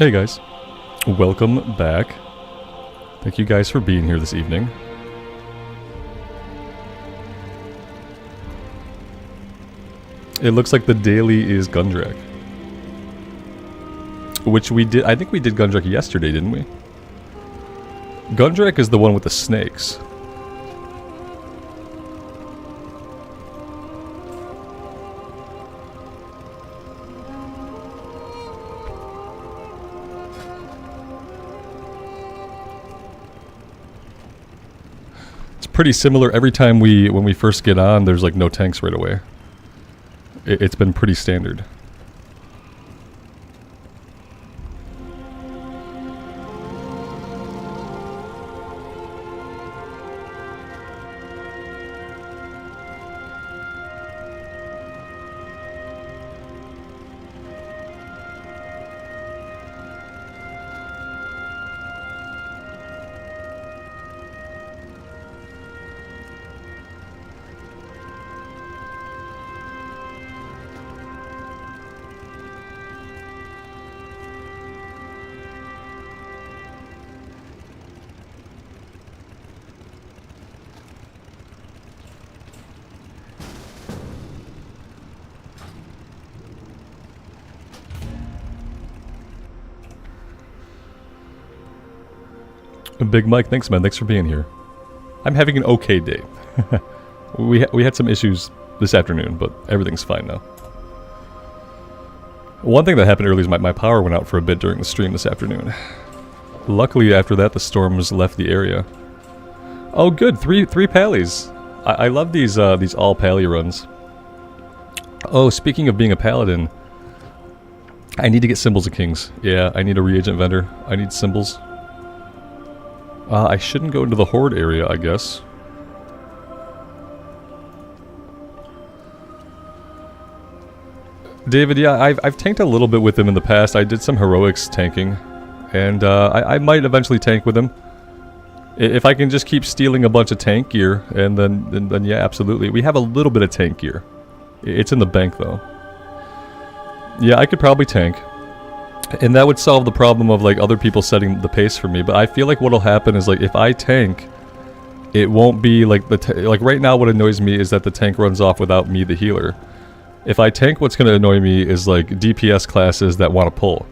Hey guys, welcome back. Thank you guys for being here this evening. It looks like the daily is Gundrak. Which we did, I think we did Gundrak yesterday, didn't we? Gundrak is the one with the snakes. Pretty similar every time when we first get on. There's like no tanks right away. It's been pretty standard. Big Mike, thanks man, thanks for being here. I'm having an okay day. we had some issues this afternoon, but everything's fine now. One thing that happened earlier is my power went out for a bit during the stream this afternoon. Luckily after that the storms left the area. Oh good, three pallies. I love these all pally runs. Oh, speaking of being a paladin, I need to get symbols of kings. Yeah, I need a reagent vendor. I need symbols. I shouldn't go into the horde area, I guess. David, yeah, I've tanked a little bit with him in the past. I did some heroics tanking, and I might eventually tank with him. If I can just keep stealing a bunch of tank gear, and then yeah, absolutely. We have a little bit of tank gear. It's in the bank, though. Yeah, I could probably tank. And that would solve the problem of like other people setting the pace for me. But I feel like what'll happen is like if I tank, it won't be like like right now what annoys me is that the tank runs off without me, the healer. If I tank, what's going to annoy me is like DPS classes that want to pull.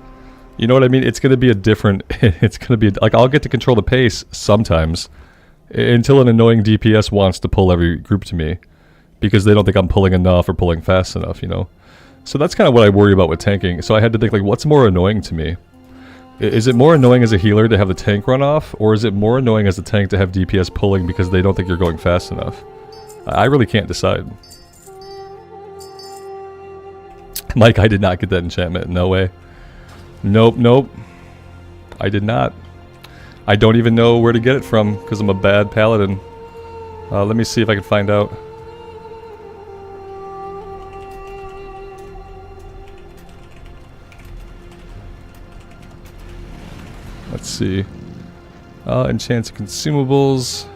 You know what I mean? It's going to be a different, it's going to be like I'll get to control the pace sometimes until an annoying DPS wants to pull every group to me because they don't think I'm pulling enough or pulling fast enough, you know? So that's kind of what I worry about with tanking. So I had to think, like, what's more annoying to me? Is it more annoying as a healer to have the tank run off? Or is it more annoying as a tank to have DPS pulling because they don't think you're going fast enough? I really can't decide. Mike, I did not get that enchantment. No way. Nope. I did not. I don't even know where to get it from because I'm a bad paladin. Let me see if I can find out. Let's see. Enchants and consumables.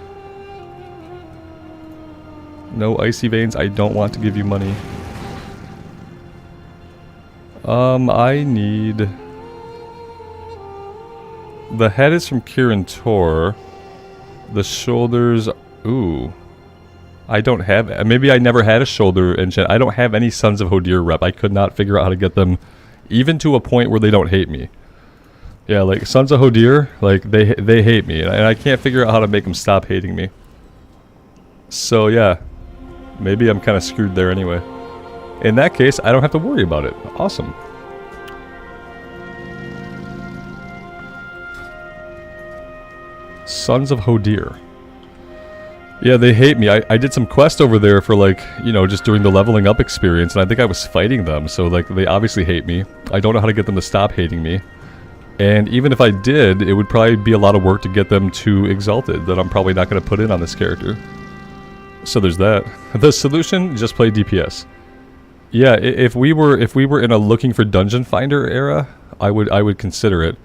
No icy veins. I don't want to give you money. I need... The head is from Kirin Tor. The shoulders... Ooh. I don't have... Maybe I never had a shoulder enchant. I don't have any Sons of Hodir rep. I could not figure out how to get them even to a point where they don't hate me. Yeah, like, Sons of Hodir, like, they hate me, and I can't figure out how to make them stop hating me. So, yeah. Maybe I'm kind of screwed there anyway. In that case, I don't have to worry about it. Awesome. Sons of Hodir. Yeah, they hate me. I did some quest over there for, like, you know, just doing the leveling up experience, and I think I was fighting them, so, like, they obviously hate me. I don't know how to get them to stop hating me. And even if I did, it would probably be a lot of work to get them to Exalted that I'm probably not going to put in on this character. So there's that. The solution, just play DPS. Yeah, if we were in a looking for dungeon finder era, I would consider it.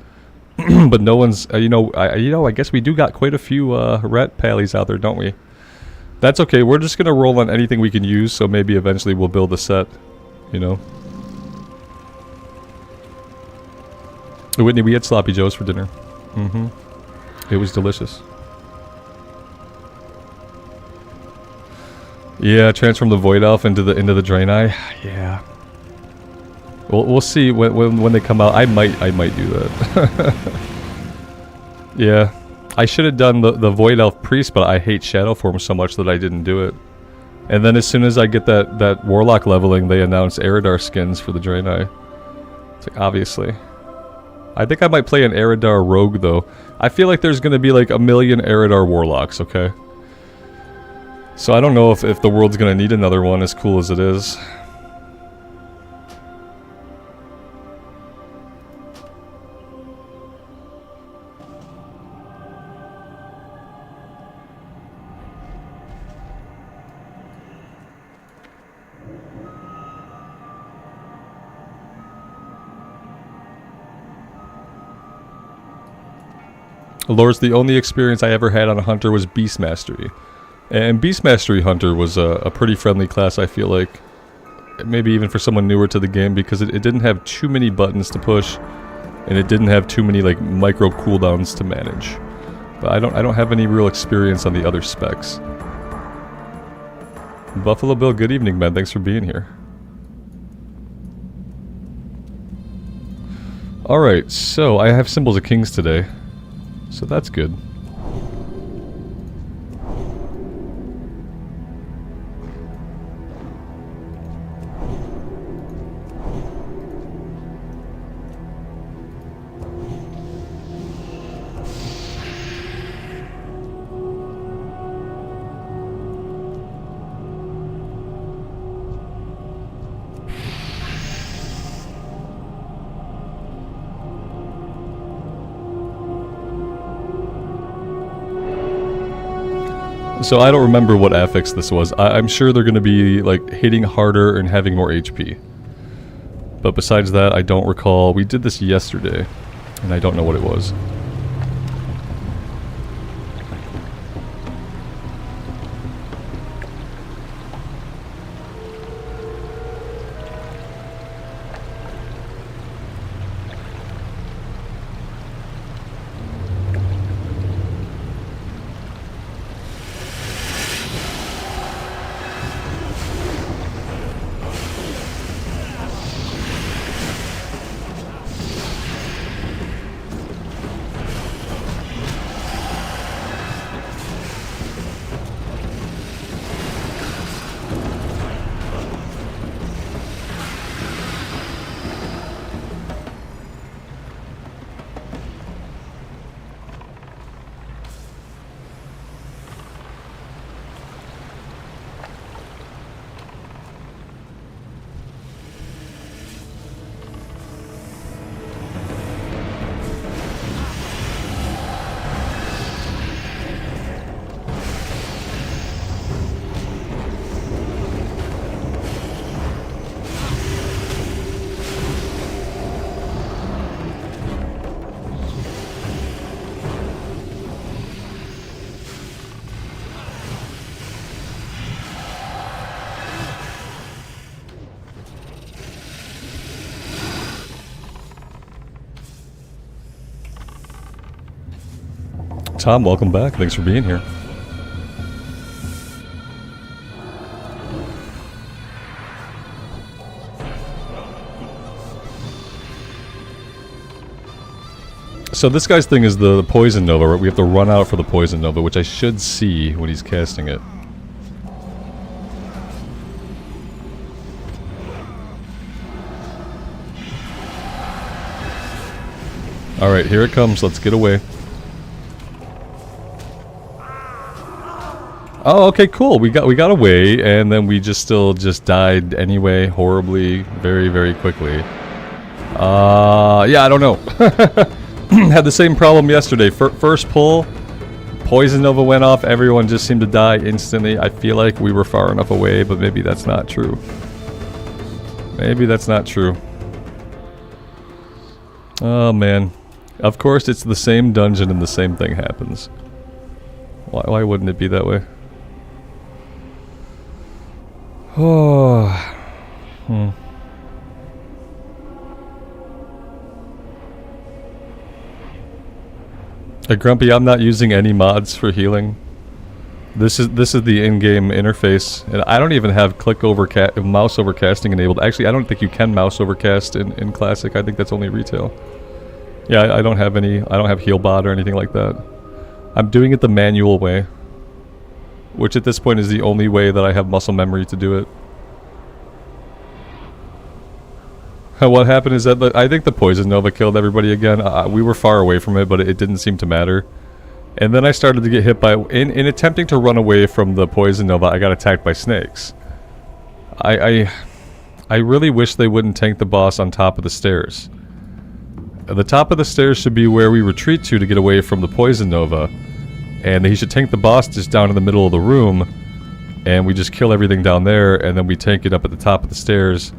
But no one's, I guess we do got quite a few rat pallies out there, don't we? That's okay. We're just gonna roll on anything we can use, so maybe eventually we'll build a set, you know. Whitney, we had Sloppy Joes for dinner. Mm-hmm. It was delicious. Yeah, transform the Void Elf into the Draenei. Yeah. We'll see when they come out. I might do that. Yeah. I should have done the Void Elf Priest, but I hate Shadow Form so much that I didn't do it. And then as soon as I get that Warlock leveling, they announce Eridar skins for the Draenei. It's like, obviously. I think I might play an Eridar Rogue, though. I feel like there's gonna be like a million Eridar Warlocks, okay? So I don't know if the world's gonna need another one as cool as it is. Lors, the only experience I ever had on a hunter was Beast Mastery. And Beast Mastery Hunter was a pretty friendly class, I feel like. Maybe even for someone newer to the game, because it didn't have too many buttons to push, and it didn't have too many like micro cooldowns to manage. But I don't have any real experience on the other specs. Buffalo Bill, good evening, man. Thanks for being here. Alright, so I have Symbols of Kings today. So that's good. So I don't remember what affix this was. I'm sure they're going to be like hitting harder and having more HP. But besides that, I don't recall. We did this yesterday, and I don't know what it was. Tom, welcome back. Thanks for being here. So this guy's thing is the Poison Nova, right? We have to run out for the Poison Nova, which I should see when he's casting it. Alright, here it comes. Let's get away. Oh, okay, cool. We got away, and then we just died anyway, horribly, very, very quickly. Yeah, I don't know. Had the same problem yesterday. First pull, Poison Nova went off, everyone just seemed to die instantly. I feel like we were far enough away, but maybe that's not true. Maybe that's not true. Oh, man. Of course, it's the same dungeon and the same thing happens. Why wouldn't it be that way? Oh. Grumpy, I'm not using any mods for healing. This is the in-game interface, and I don't even have mouse over casting enabled. Actually, I don't think you can mouse over cast in Classic. I think that's only retail. Yeah, I don't have heal bot or anything like that. I'm doing it the manual way, which at this point is the only way that I have muscle memory to do it. What happened is that I think the Poison Nova killed everybody again. We were far away from it, but it didn't seem to matter. And then I started to get hit by... In attempting to run away from the Poison Nova, I got attacked by snakes. I really wish they wouldn't tank the boss on top of the stairs. The top of the stairs should be where we retreat to get away from the Poison Nova. And he should tank the boss just down in the middle of the room. And we just kill everything down there, and then we tank it up at the top of the stairs.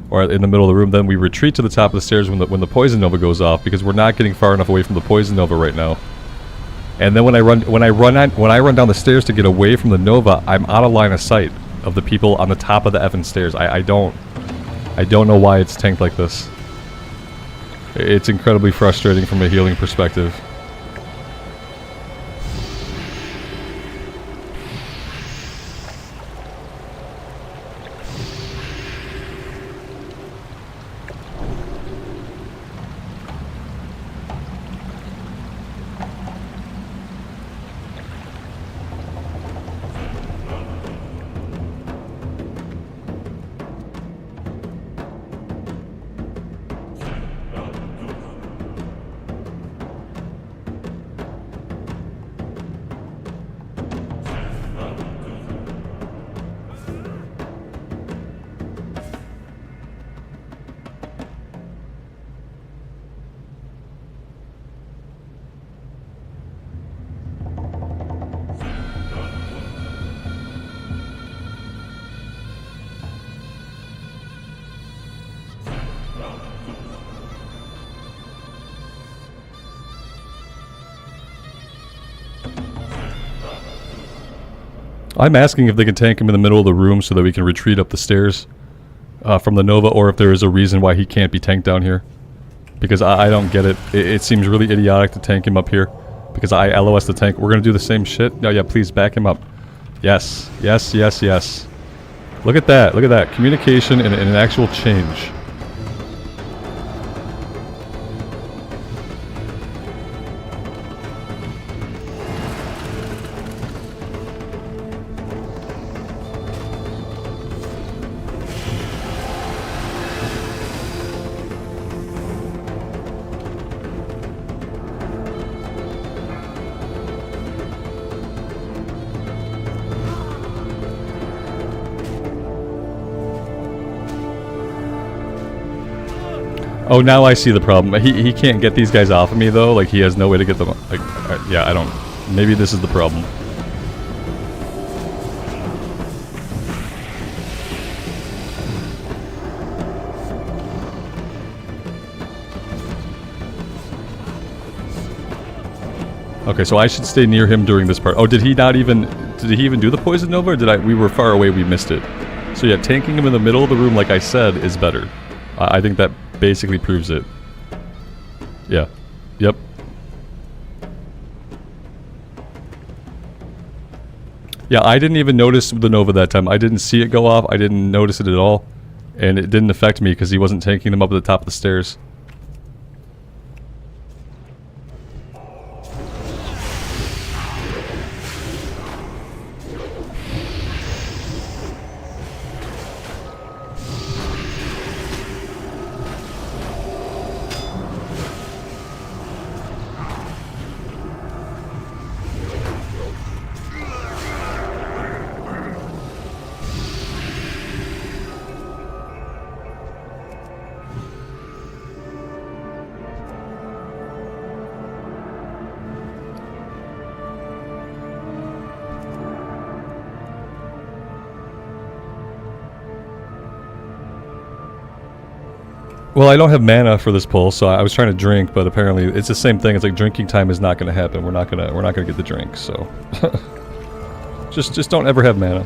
Or in the middle of the room. Then we retreat to the top of the stairs when the Poison Nova goes off, because we're not getting far enough away from the Poison Nova right now. And then when I run down the stairs to get away from the Nova, I'm out of line of sight of the people on the top of the effing stairs. I don't know why it's tanked like this. It's incredibly frustrating from a healing perspective. I'm asking if they can tank him in the middle of the room so that we can retreat up the stairs from the Nova, or if there is a reason why he can't be tanked down here. Because I don't get it. It seems really idiotic to tank him up here. Because I LOS the tank. We're going to do the same shit. No, yeah, please back him up. Yes. Yes, yes, yes. Look at that. Look at that. Communication and an actual change. Oh, now I see the problem. He can't get these guys off of me, though. Like, he has no way to get them... Like, yeah, I don't... Maybe this is the problem. Okay, so I should stay near him during this part. Oh, did he not even... Did he even do the Poison Nova, or did I... We were far away, we missed it. So yeah, tanking him in the middle of the room, like I said, is better. I think that basically proves it. Yeah. Yep. Yeah, I didn't even notice the Nova that time. I didn't see it go off. I didn't notice it at all. And it didn't affect me because he wasn't tanking them up at the top of the stairs. Well, I don't have mana for this pull, so I was trying to drink, but apparently it's the same thing. It's like drinking time is not going to happen. We're not gonna get the drink. So just don't ever have mana.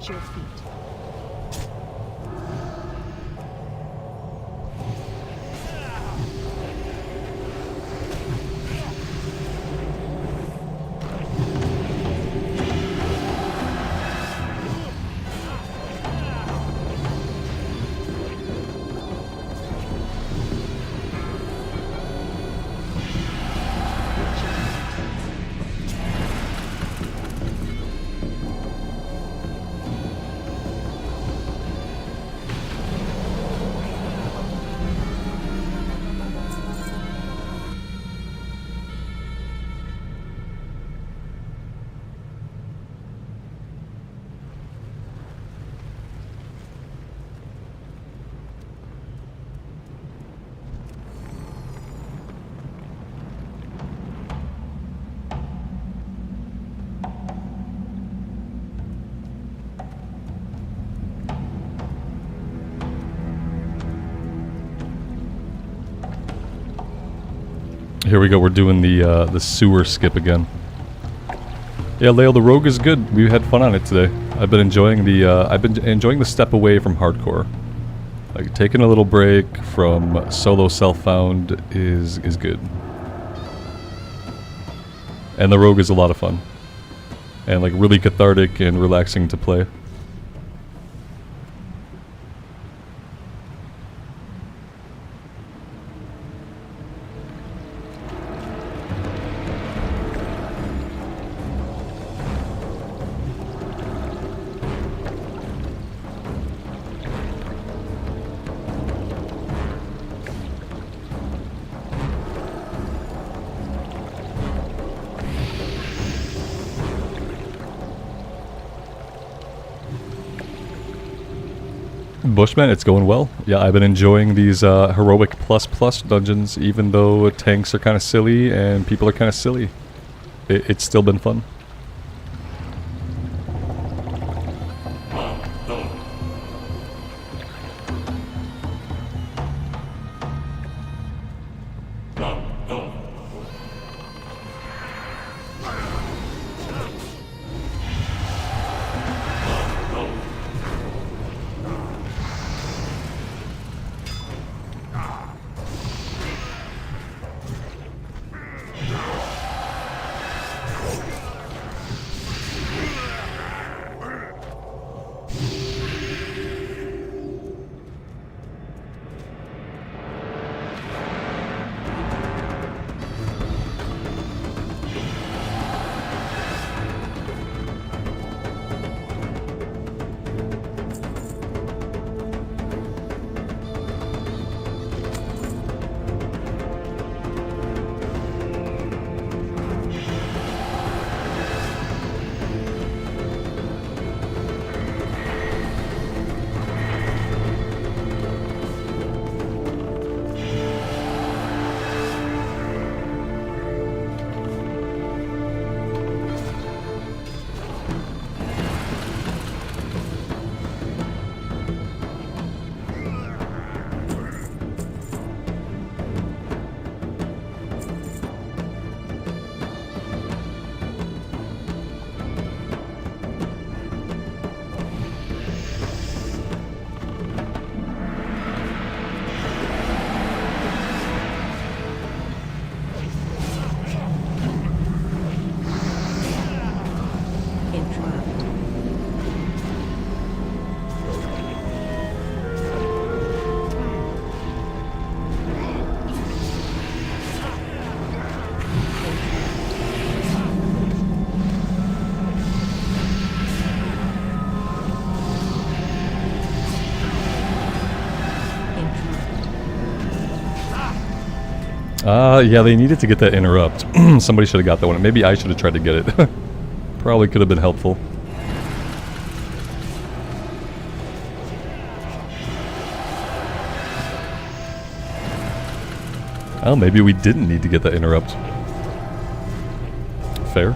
At your feet. Here we go, we're doing the sewer skip again. Yeah, Leo, the rogue is good. We had fun on it today. I've been enjoying the step away from hardcore. Like, taking a little break from solo self-found is good. And the rogue is a lot of fun. And like really cathartic and relaxing to play. Bushman, it's going well. Yeah, I've been enjoying these heroic plus dungeons, even though tanks are kind of silly and people are kind of silly. It's still been fun. Yeah, they needed to get that interrupt. Somebody should have got that one. Maybe I should have tried to get it. Probably could have been helpful. Oh, maybe we didn't need to get that interrupt. Fair.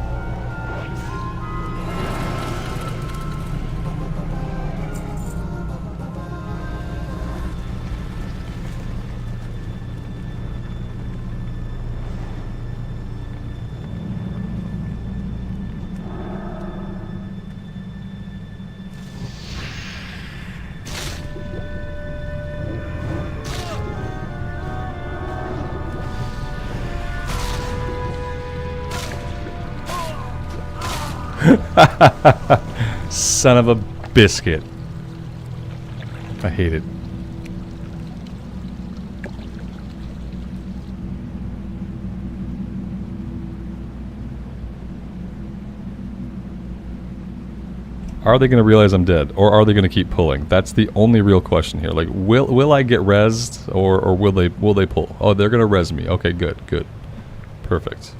Son of a biscuit. I hate it. Are they going to realize I'm dead, or are they going to keep pulling? That's the only real question here. Like, will I get rezzed, or will they pull? Oh, they're going to res me. Okay, good, good, perfect.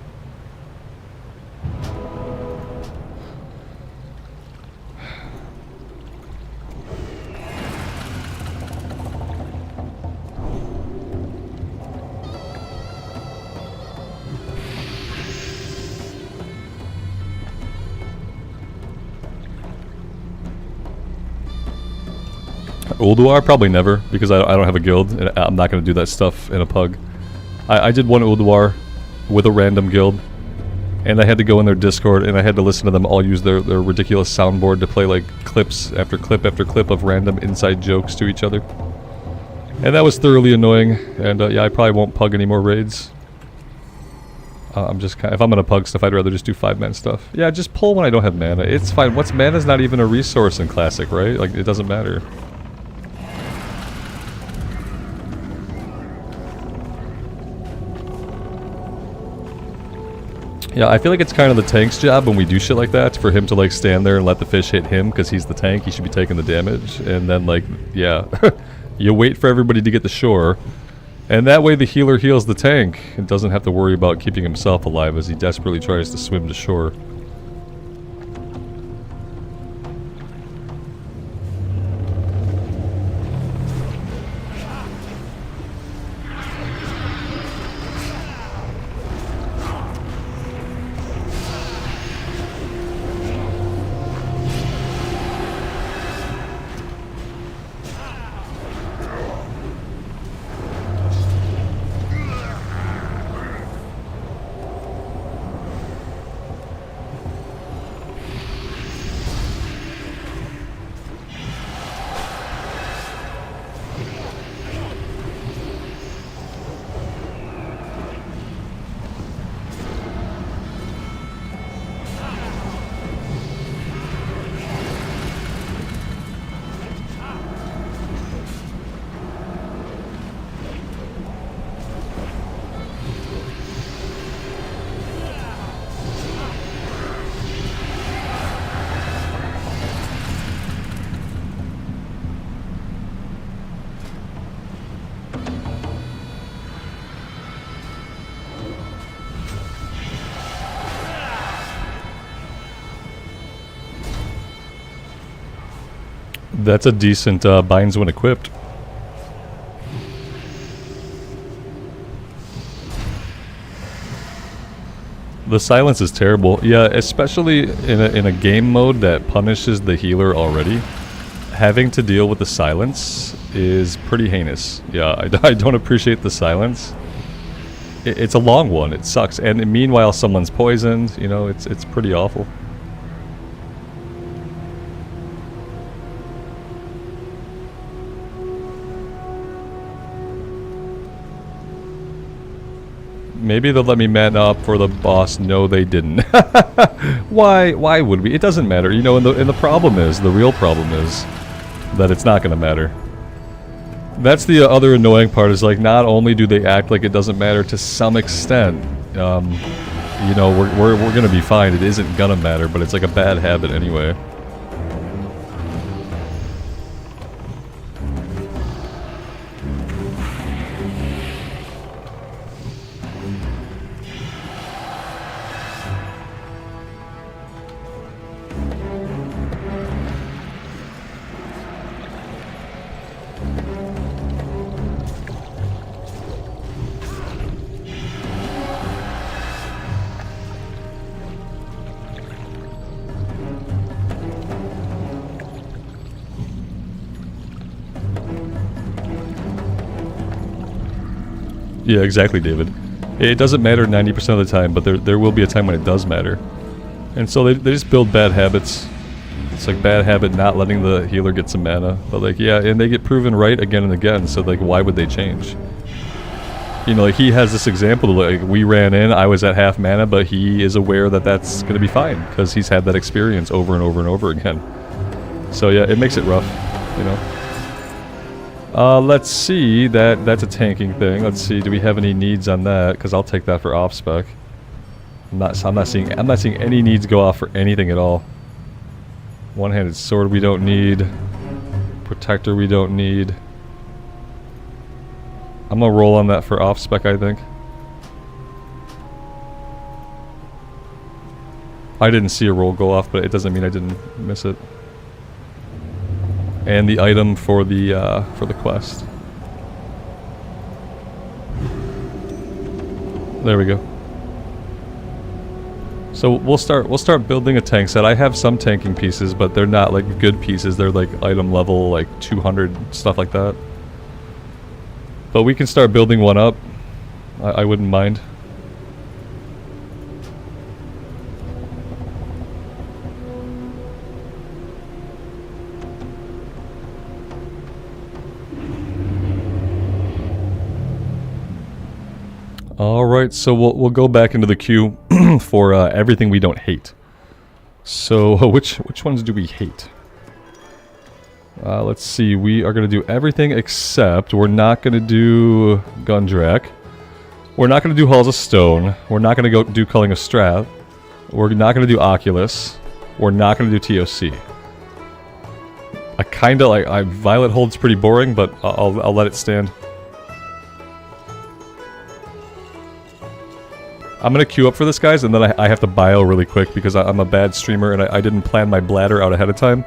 Ulduar? Probably never, because I don't have a guild, and I'm not going to do that stuff in a pug. I did one Ulduar with a random guild, and I had to go in their Discord, and I had to listen to them all use their ridiculous soundboard to play like clips after clip after clip of random inside jokes to each other. And that was thoroughly annoying, and yeah, I probably won't pug any more raids. I'm just if I'm gonna pug stuff, I'd rather just do 5-man stuff. Yeah, just pull when I don't have mana. It's fine. What's mana's not even a resource in Classic, right? Like, it doesn't matter. Yeah, I feel like it's kind of the tank's job when we do shit like that, for him to like stand there and let the fish hit him, because he's the tank, he should be taking the damage, and then like, yeah, you wait for everybody to get to shore, and that way the healer heals the tank, and doesn't have to worry about keeping himself alive as he desperately tries to swim to shore. That's a decent binds when equipped. The silence is terrible. Yeah, especially in a game mode that punishes the healer already. Having to deal with the silence is pretty heinous. Yeah, I don't appreciate the silence. It's a long one. It sucks. And meanwhile, someone's poisoned. You know, it's pretty awful. Maybe they'll let me man up for the boss. No, they didn't. Why would we? It doesn't matter. You know, and the problem is, the real problem is that it's not going to matter. That's the other annoying part, is like, not only do they act like it doesn't matter to some extent, you know, we're going to be fine. It isn't going to matter, but it's like a bad habit anyway. Yeah, exactly, David. It doesn't matter 90% of the time, but there will be a time when it does matter. And so they just build bad habits. It's like bad habit not letting the healer get some mana. But like, yeah, and they get proven right again and again, so like, why would they change? You know, like he has this example, like we ran in, I was at half mana, but he is aware that that's going to be fine, because he's had that experience over and over and over again. So yeah, it makes it rough, you know. Let's see, that's a tanking thing. Let's see, do we have any needs on that? Because I'll take that for off spec. I'm not seeing any needs go off for anything at all. One-handed sword we don't need. Protector we don't need. I'm gonna roll on that for off spec, I think. I didn't see a roll go off, but it doesn't mean I didn't miss it. And the item for the quest. There we go. So we'll start building a tank set. I have some tanking pieces, but they're not like good pieces. They're like item level, like 200, stuff like that. But we can start building one up. I wouldn't mind. Alright, so we'll go back into the queue for everything we don't hate. So which ones do we hate? Let's see, we are going to do everything except we're not going to do Gundrak. We're not going to do Halls of Stone. We're not going to go do Culling of Strath. We're not going to do Oculus. We're not going to do TOC. I kind of like... Violet Hold's pretty boring, but I'll let it stand. I'm going to queue up for this, guys, and then I have to bio really quick because I'm a bad streamer and I didn't plan my bladder out ahead of time.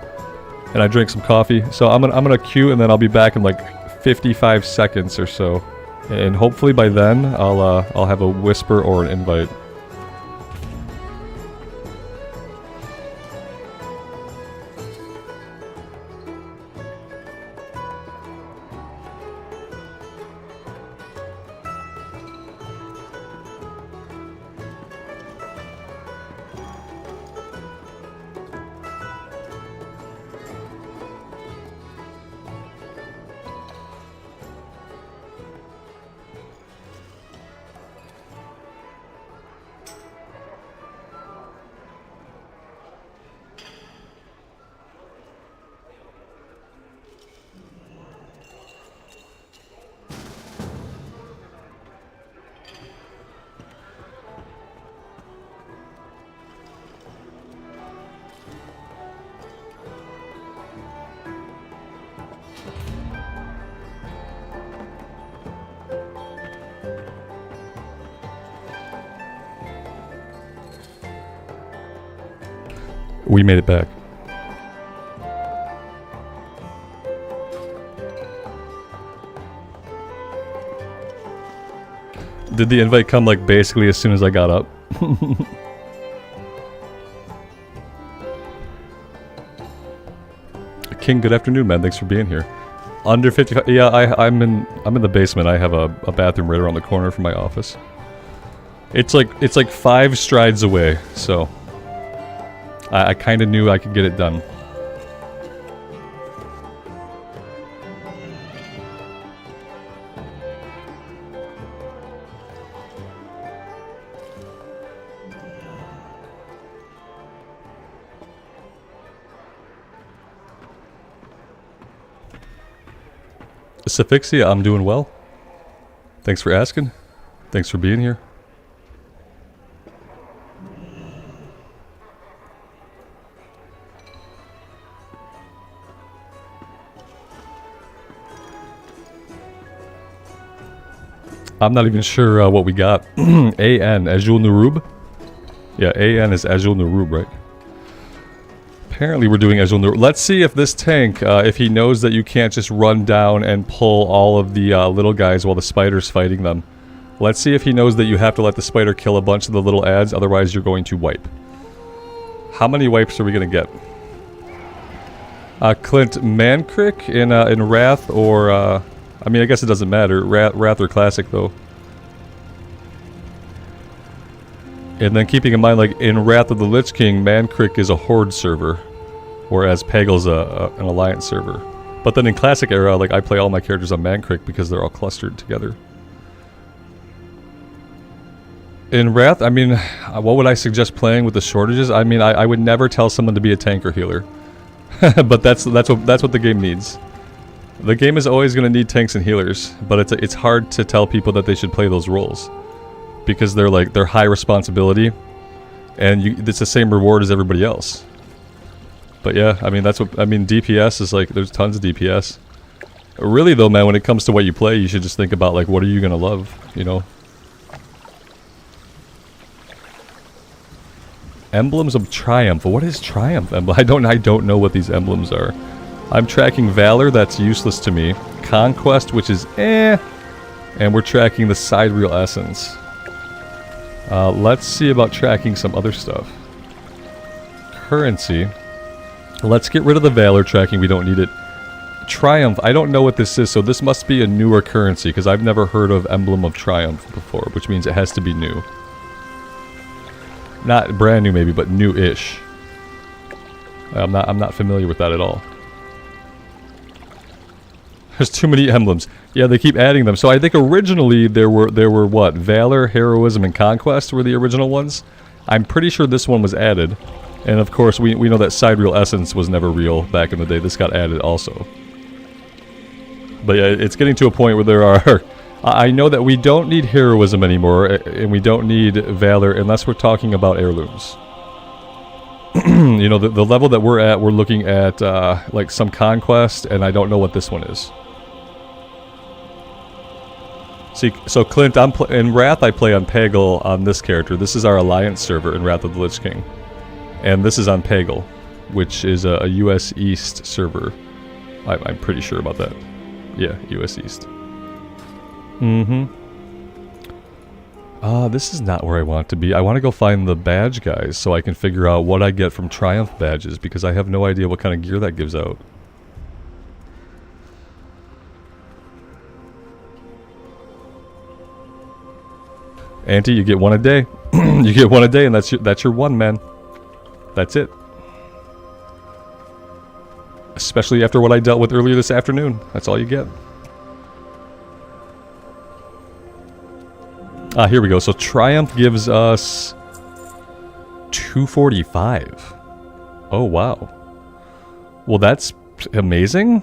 And I drank some coffee, so I'm gonna queue, and then I'll be back in like 55 seconds or so, and hopefully by then I'll have a whisper or an invite. We made it back. Did the invite come like basically as soon as I got up? King, good afternoon, man. Thanks for being here. Under 55. Yeah, I'm in the basement. I have a bathroom right around the corner from my office. It's like 5 strides away, so I kind of knew I could get it done. Suffixia, I'm doing well. Thanks for asking. Thanks for being here. I'm not even sure what we got. AN, Azul Narub? Yeah, AN is Azul Narub, right? Apparently we're doing Azul Narub. Let's see if this tank, if he knows that you can't just run down and pull all of the little guys while the spider's fighting them. Let's see if he knows that you have to let the spider kill a bunch of the little adds, otherwise you're going to wipe. How many wipes are we going to get? Clint Mancrick in Wrath or... I mean, I guess it doesn't matter. Wrath or Classic, though. And then keeping in mind, like, in Wrath of the Lich King, Mancrick is a Horde server, whereas Pagle's an Alliance server. But then in Classic era, like, I play all my characters on Mancrick because they're all clustered together. In Wrath, I mean, what would I suggest playing with the shortages? I mean, I would never tell someone to be a tank or healer. But that's what the game needs. The game is always going to need tanks and healers, but it's hard to tell people that they should play those roles. Because they're high responsibility, and it's the same reward as everybody else. But yeah, I mean, DPS is like, there's tons of DPS. Really though, man, when it comes to what you play, you should just think about, like, what are you gonna love, you know? Emblems of Triumph. What is Triumph emblem? I don't know what these emblems are. I'm tracking Valor, that's useless to me. Conquest, which is eh. And we're tracking the Sidereal Essence. Let's see about tracking some other stuff. Currency. Let's get rid of the Valor tracking, we don't need it. Triumph, I don't know what this is, so this must be a newer currency, because I've never heard of Emblem of Triumph before, which means it has to be new. Not brand new maybe, but new-ish. I'm not familiar with that at all. There's too many emblems. Yeah, they keep adding them. So I think originally there were what? Valor, Heroism, and Conquest were the original ones. I'm pretty sure this one was added. And of course, we know that Sidereal Essence was never real back in the day. This got added also. But yeah, it's getting to a point where there are... I know that we don't need Heroism anymore, and we don't need Valor unless we're talking about heirlooms. You know, the level that we're at, we're looking at like some Conquest, and I don't know what this one is. See, so Clint, in Wrath I play on Pagle on this character. This is our Alliance server in Wrath of the Lich King. And this is on Pagle, which is a US East server. I'm pretty sure about that. Yeah, US East. This is not where I want to be. I want to go find the badge guys so I can figure out what I get from Triumph badges, because I have no idea what kind of gear that gives out. Auntie, you get one a day. You get one a day, and that's your one, man. That's it. Especially after what I dealt with earlier this afternoon. That's all you get. Here we go. So Triumph gives us 245. Oh, wow. Well, that's amazing.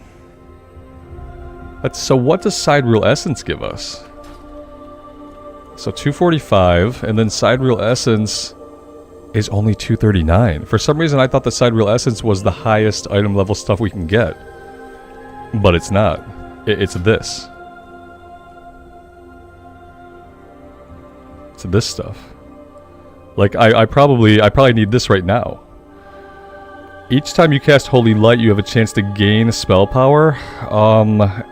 So what does Sidereal Essence give us? So 245, and then Sidereal Essence is only 239. For some reason, I thought the Sidereal Essence was the highest item level stuff we can get. But it's not. It's this. It's this stuff. Like, I probably need this right now. Each time you cast Holy Light, you have a chance to gain spell power.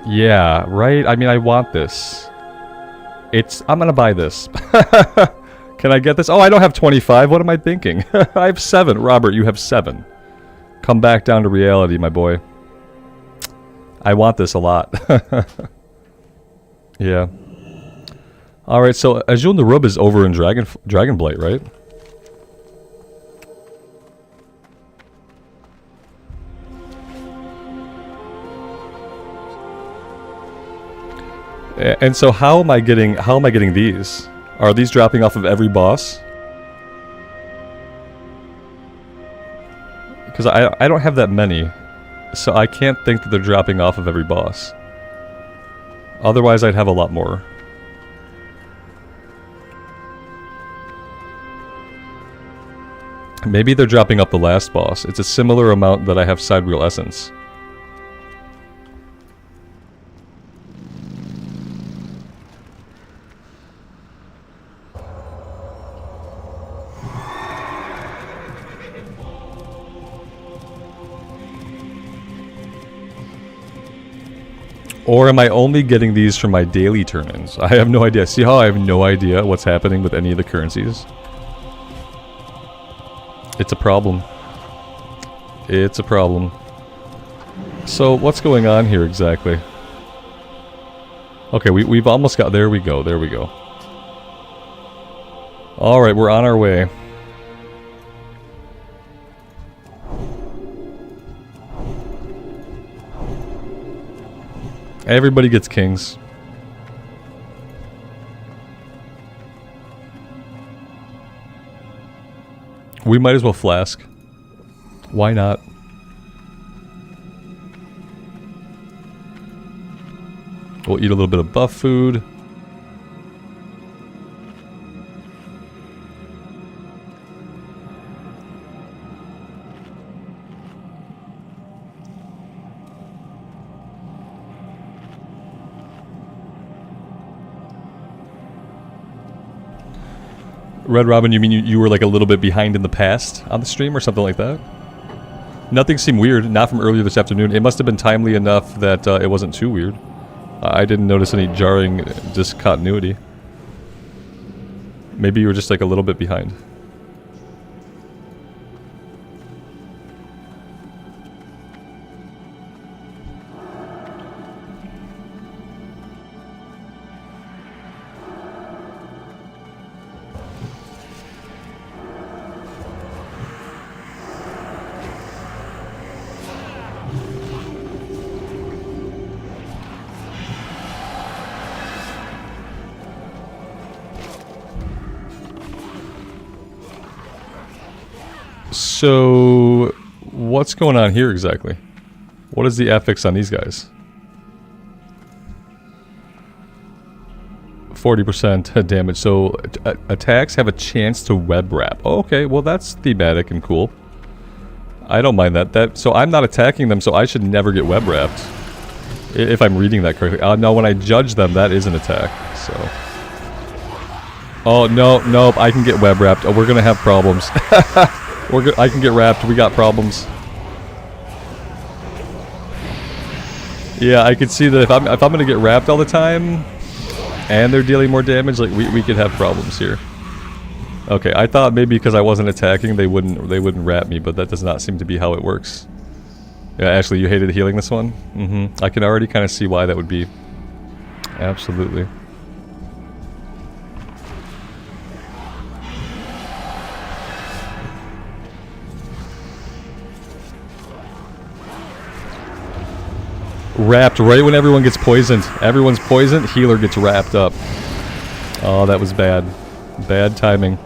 Yeah, right? I mean, I want this. I'm gonna buy this. Can I get this? Oh, I don't have 25. What am I thinking? I have 7. Robert, you have 7. Come back down to reality, my boy. I want this a lot. Yeah. Alright, so Azul Narub is over in Dragonblight, right? And so how am I getting these? Are these dropping off of every boss? Because I don't have that many, so I can't think that they're dropping off of every boss. Otherwise I'd have a lot more. Maybe they're dropping up the last boss. It's a similar amount that I have Sidereal Essence. Or am I only getting these from my daily turn-ins? I have no idea. See how I have no idea what's happening with any of the currencies? It's a problem. It's a problem. So, what's going on here exactly? Okay, we've almost got... There we go, there we go. Alright, we're on our way. Everybody gets kings. We might as well flask. Why not? We'll eat a little bit of buff food. Red Robin, you mean you were like a little bit behind in the past on the stream or something like that? Nothing seemed weird, not from earlier this afternoon. It must have been timely enough that it wasn't too weird. I didn't notice any jarring discontinuity. Maybe you were just like a little bit behind. So, what's going on here exactly? What is the affix on these guys? 40% damage, so attacks have a chance to web wrap. Oh, okay, well that's thematic and cool. I don't mind that. So I'm not attacking them, so I should never get web wrapped. If I'm reading that correctly. No, when I judge them, that is an attack, so... Oh, no, nope, I can get web wrapped. Oh, we're gonna have problems. I can get wrapped. We got problems. Yeah, I could see that if I'm gonna get wrapped all the time, and they're dealing more damage, like we could have problems here. Okay, I thought maybe because I wasn't attacking, they wouldn't wrap me, but that does not seem to be how it works. Yeah, Ashley, you hated healing this one? Mm-hmm. I can already kind of see why that would be. Absolutely. Wrapped right when everyone gets poisoned. Everyone's poisoned, healer gets wrapped up. Oh, that was bad. Bad timing.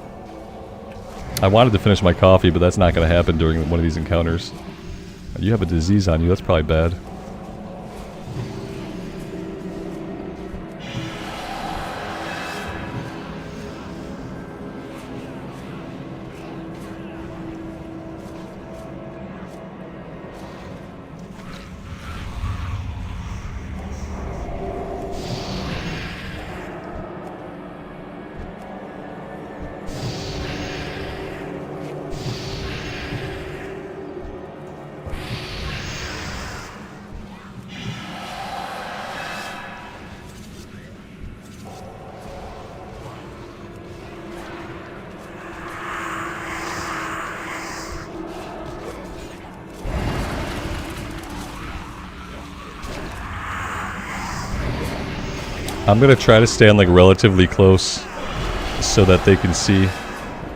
I wanted to finish my coffee, but that's not going to happen during one of these encounters. You have a disease on you, that's probably bad. I'm gonna try to stand like relatively close so that they can see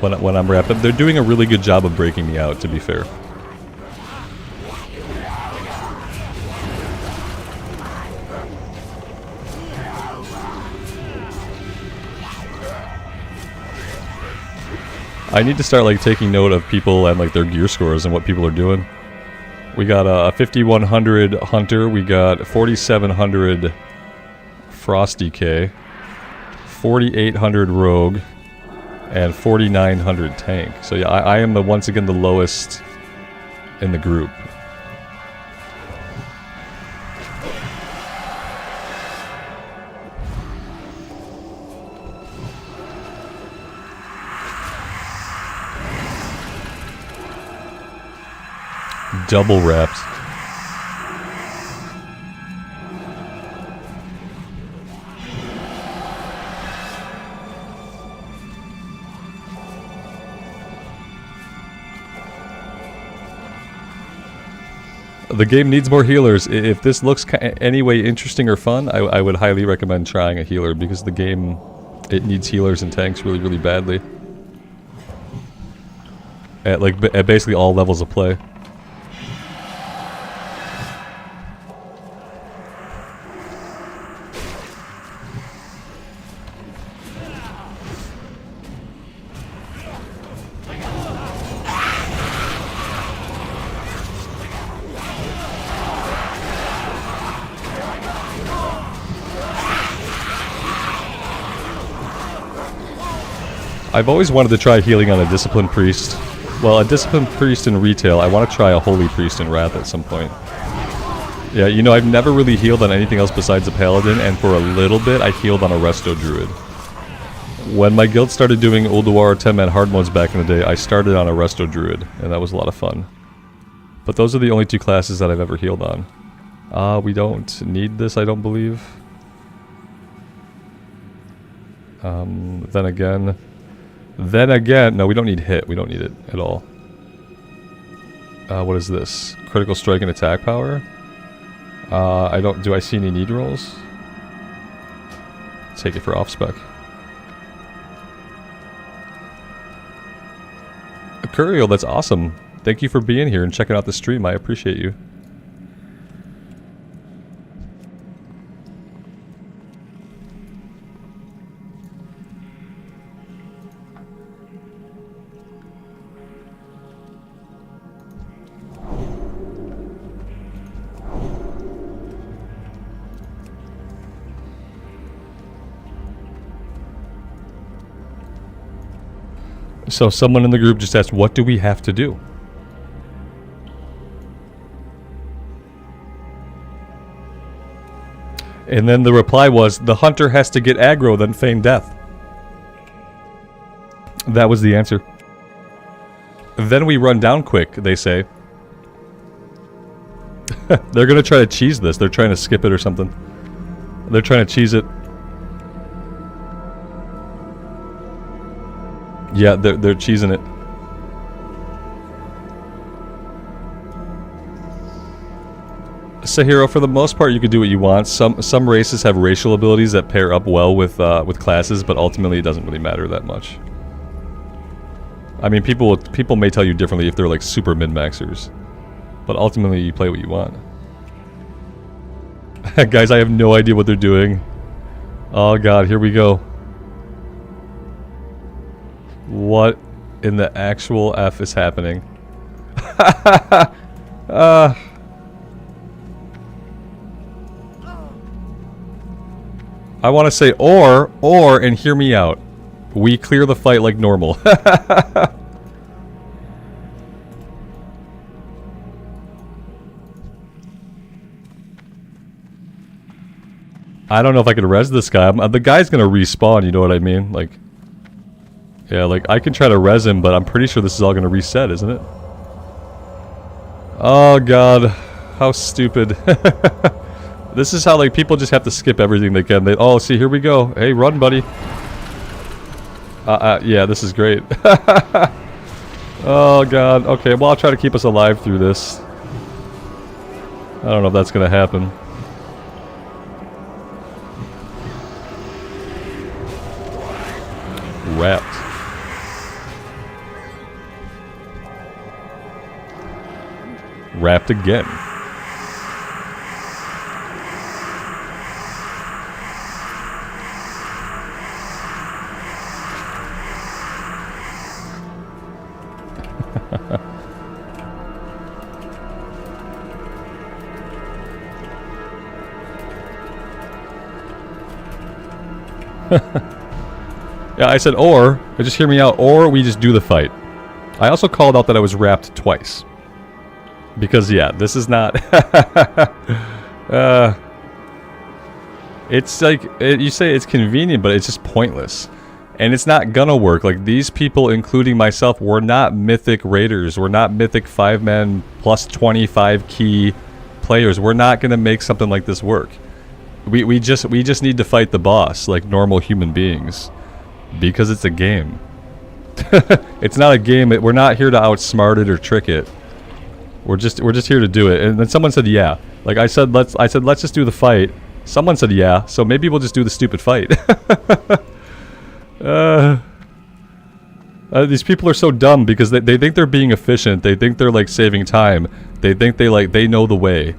when I'm wrapped up. They're doing a really good job of breaking me out, to be fair. I need to start like taking note of people and like their gear scores and what people are doing. We got a 5100 Hunter, we got 4700 Frosty K, 4800 Rogue, and 4900 Tank. So yeah, I am once again the lowest in the group. Double wrapped. The game needs more healers. If this looks any way interesting or fun, I would highly recommend trying a healer, because the game, it needs healers and tanks really, really badly. At basically all levels of play. I've always wanted to try healing on a Disciplined Priest. Well, a Disciplined Priest in retail. I want to try a Holy Priest in Wrath at some point. Yeah, you know, I've never really healed on anything else besides a Paladin, and for a little bit, I healed on a Resto Druid. When my guild started doing Ulduar 10-man hard modes back in the day, I started on a Resto Druid, and that was a lot of fun. But those are the only 2 classes that I've ever healed on. We don't need this, I don't believe. Then again, no, we don't need hit. We don't need it at all. What is this? Critical strike and attack power? Do I see any need rolls? Take it for off spec. Curiel, that's awesome. Thank you for being here and checking out the stream. I appreciate you. So someone in the group just asked, what do we have to do? And then the reply was, the hunter has to get aggro, then feign death. That was the answer. Then we run down quick, they say. They're gonna try to cheese this. They're trying to skip it or something. They're trying to cheese it. Yeah, they're cheesing it. Sahiro, for the most part, you can do what you want. Some races have racial abilities that pair up well with classes, but ultimately it doesn't really matter that much. I mean, people may tell you differently if they're like super min-maxers, but ultimately you play what you want. Guys, I have no idea what they're doing. Oh god, here we go. What in the actual F is happening? I want to say or, and hear me out. We clear the fight like normal. I don't know if I can res this guy. The guy's gonna respawn, you know what I mean? Like, yeah, like, I can try to res him, but I'm pretty sure this is all gonna reset, isn't it? Oh god, how stupid. This is how, like, people just have to skip everything they can. Oh, see, here we go. Hey, run, buddy. Yeah, this is great. Oh god, okay, well, I'll try to keep us alive through this. I don't know if that's gonna happen. Wrapped. Wrapped again. Yeah, I said or, just hear me out, or we just do the fight. I also called out that I was wrapped twice. Because, yeah, this is not... it's like, you say it's convenient, but it's just pointless. And it's not gonna work. Like, these people, including myself, we're not mythic raiders. We're not mythic 5-man plus 25 key players. We're not gonna make something like this work. We just need to fight the boss like normal human beings. Because it's a game. It's not a game. We're not here to outsmart it or trick it. We're just here to do it. And then someone said, "Yeah." Like I said, let's just do the fight. Someone said, "Yeah." So maybe we'll just do the stupid fight. These people are so dumb because they think they're being efficient. They think they're like saving time. They think they know the way,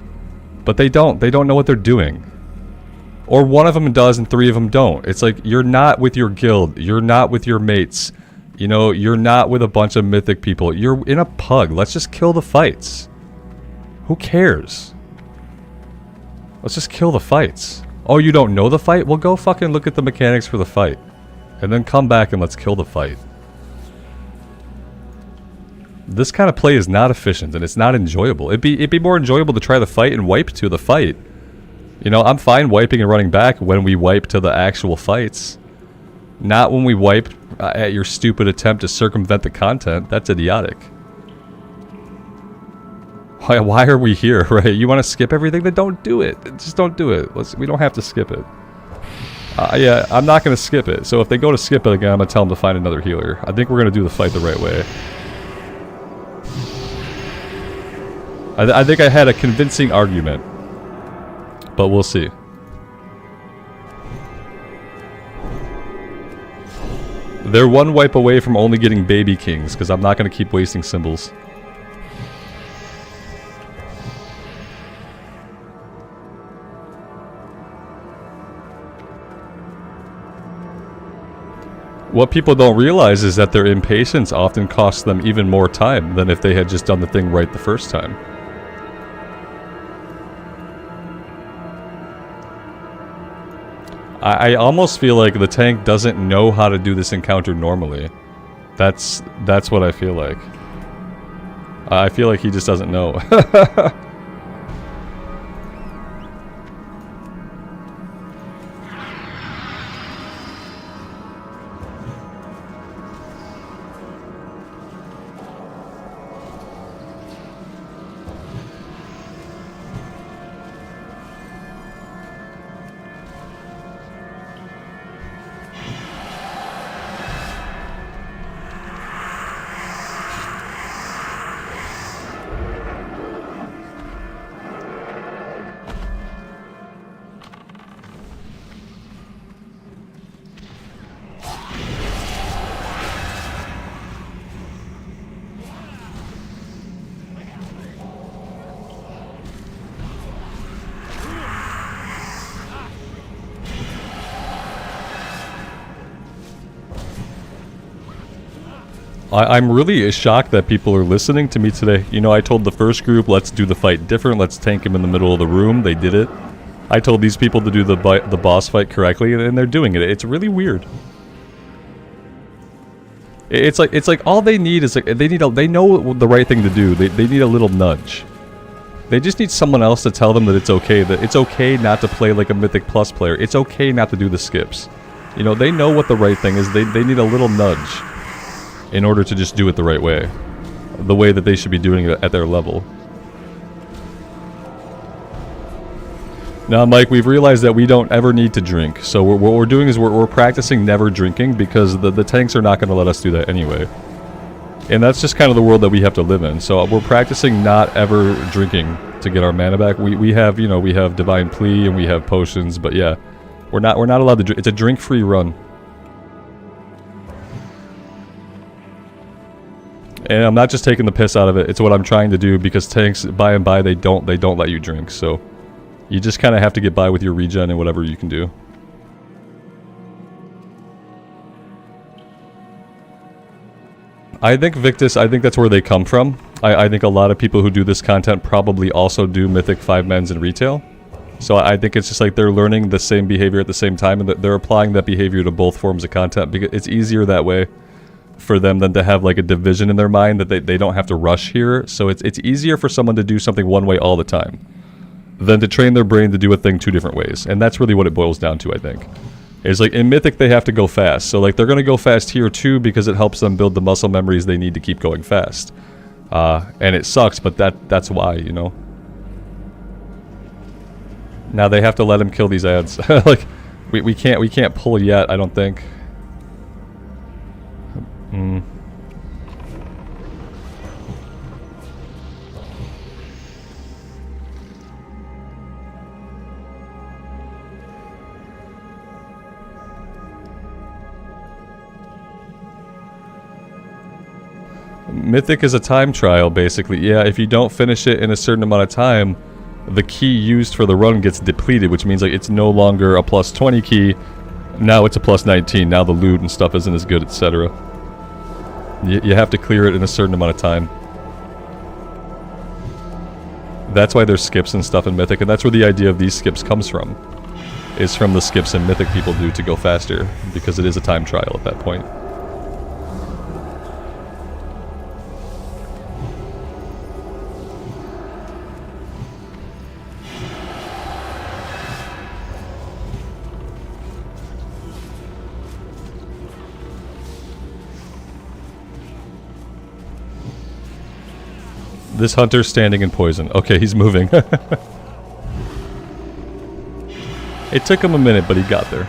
but they don't. They don't know what they're doing. Or one of them does and 3 of them don't. It's like, you're not with your guild. You're not with your mates. You know, you're not with a bunch of mythic people. You're in a pug. Let's just kill the fights. Who cares? Let's just kill the fights. Oh, you don't know the fight? Well, go fucking look at the mechanics for the fight. And then come back and let's kill the fight. This kind of play is not efficient and it's not enjoyable. It'd be more enjoyable to try the fight and wipe to the fight. You know, I'm fine wiping and running back when we wipe to the actual fights. Not when we wipe at your stupid attempt to circumvent the content. That's idiotic. Why are we here, right? You want to skip everything? Then don't do it. Just don't do it. We don't have to skip it. Yeah, I'm not going to skip it. So if they go to skip it again, I'm going to tell them to find another healer. I think we're going to do the fight the right way. I think I had a convincing argument. But we'll see. They're one wipe away from only getting baby kings, because I'm not going to keep wasting symbols. What people don't realize is that their impatience often costs them even more time than if they had just done the thing right the first time. I almost feel like the tank doesn't know how to do this encounter normally. That's what I feel like. I feel like he just doesn't know. I'm really shocked that people are listening to me today. You know, I told the first group, let's do the fight different. Let's tank him in the middle of the room. They did it. I told these people to do the boss fight correctly, and they're doing it. It's really weird. It's like all they need is like they know the right thing to do. They need a little nudge. They just need someone else to tell them that it's okay not to play like a Mythic Plus player. It's okay not to do the skips. You know, they know what the right thing is. They need a little nudge in order to just do it the right way. The way that they should be doing it at their level. Now, Mike, we've realized that we don't ever need to drink. So what we're doing is we're practicing never drinking because the tanks are not going to let us do that anyway. And that's just kind of the world that we have to live in. So we're practicing not ever drinking to get our mana back. We have, you know, we have Divine Plea and we have potions, but yeah, we're not allowed to drink. It's a drink-free run. And I'm not just taking the piss out of it. It's what I'm trying to do because tanks, by and by, they don't let you drink. So you just kind of have to get by with your regen and whatever you can do. I think Victus, I think that's where they come from. I think a lot of people who do this content probably also do Mythic 5-mans in retail. So I think it's just like they're learning the same behavior at the same time, and they're applying that behavior to both forms of content because it's easier that way for them than to have like a division in their mind that they don't have to rush here. So it's easier for someone to do something one way all the time than to train their brain to do a thing two different ways. And that's really what it boils down to, I think. It's like in Mythic they have to go fast. So like they're going to go fast here too because it helps them build the muscle memories they need to keep going fast. And it sucks, but that's why, you know. Now they have to let him kill these ads. Like we can't pull yet, I don't think. Mythic is a time trial, basically. Yeah, if you don't finish it in a certain amount of time, the key used for the run gets depleted, which means like it's no longer a plus 20 key. Now it's a plus 19. Now the loot and stuff isn't as good, etc. You have to clear it in a certain amount of time. That's why there's skips and stuff in Mythic, and that's where the idea of these skips comes from. is from the skips and mythic people do to go faster, because it is a time trial at that point. This hunter's standing in poison. Okay, he's moving. It took him a minute, but he got there.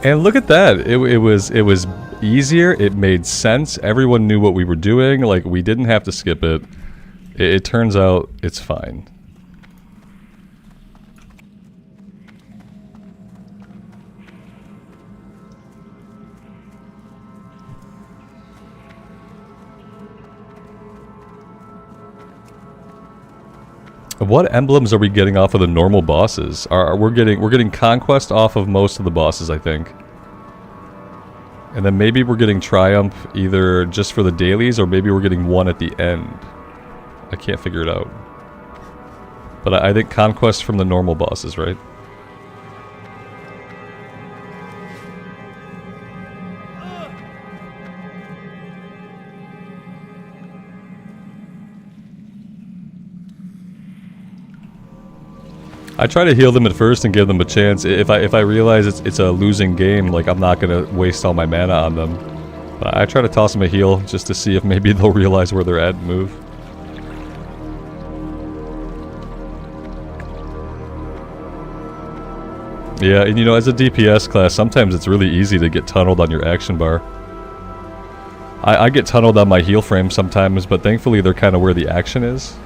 And look at that. It was easier. It made sense. Everyone knew what we were doing. Like, we didn't have to skip it. It turns out it's fine. What emblems are we getting off of the normal bosses? We're getting conquest off of most of the bosses, I think. And then maybe we're getting triumph either just for the dailies, or maybe we're getting one at the end. I can't figure it out. But I think conquest from the normal bosses, right? I try to heal them at first and give them a chance. If I realize it's a losing game, like, I'm not gonna waste all my mana on them. But I try to toss them a heal just to see if maybe they'll realize where they're at and move. Yeah, and you know, as a DPS class, sometimes it's really easy to get tunneled on your action bar. I get tunneled on my heal frame sometimes, but thankfully they're kind of where the action is.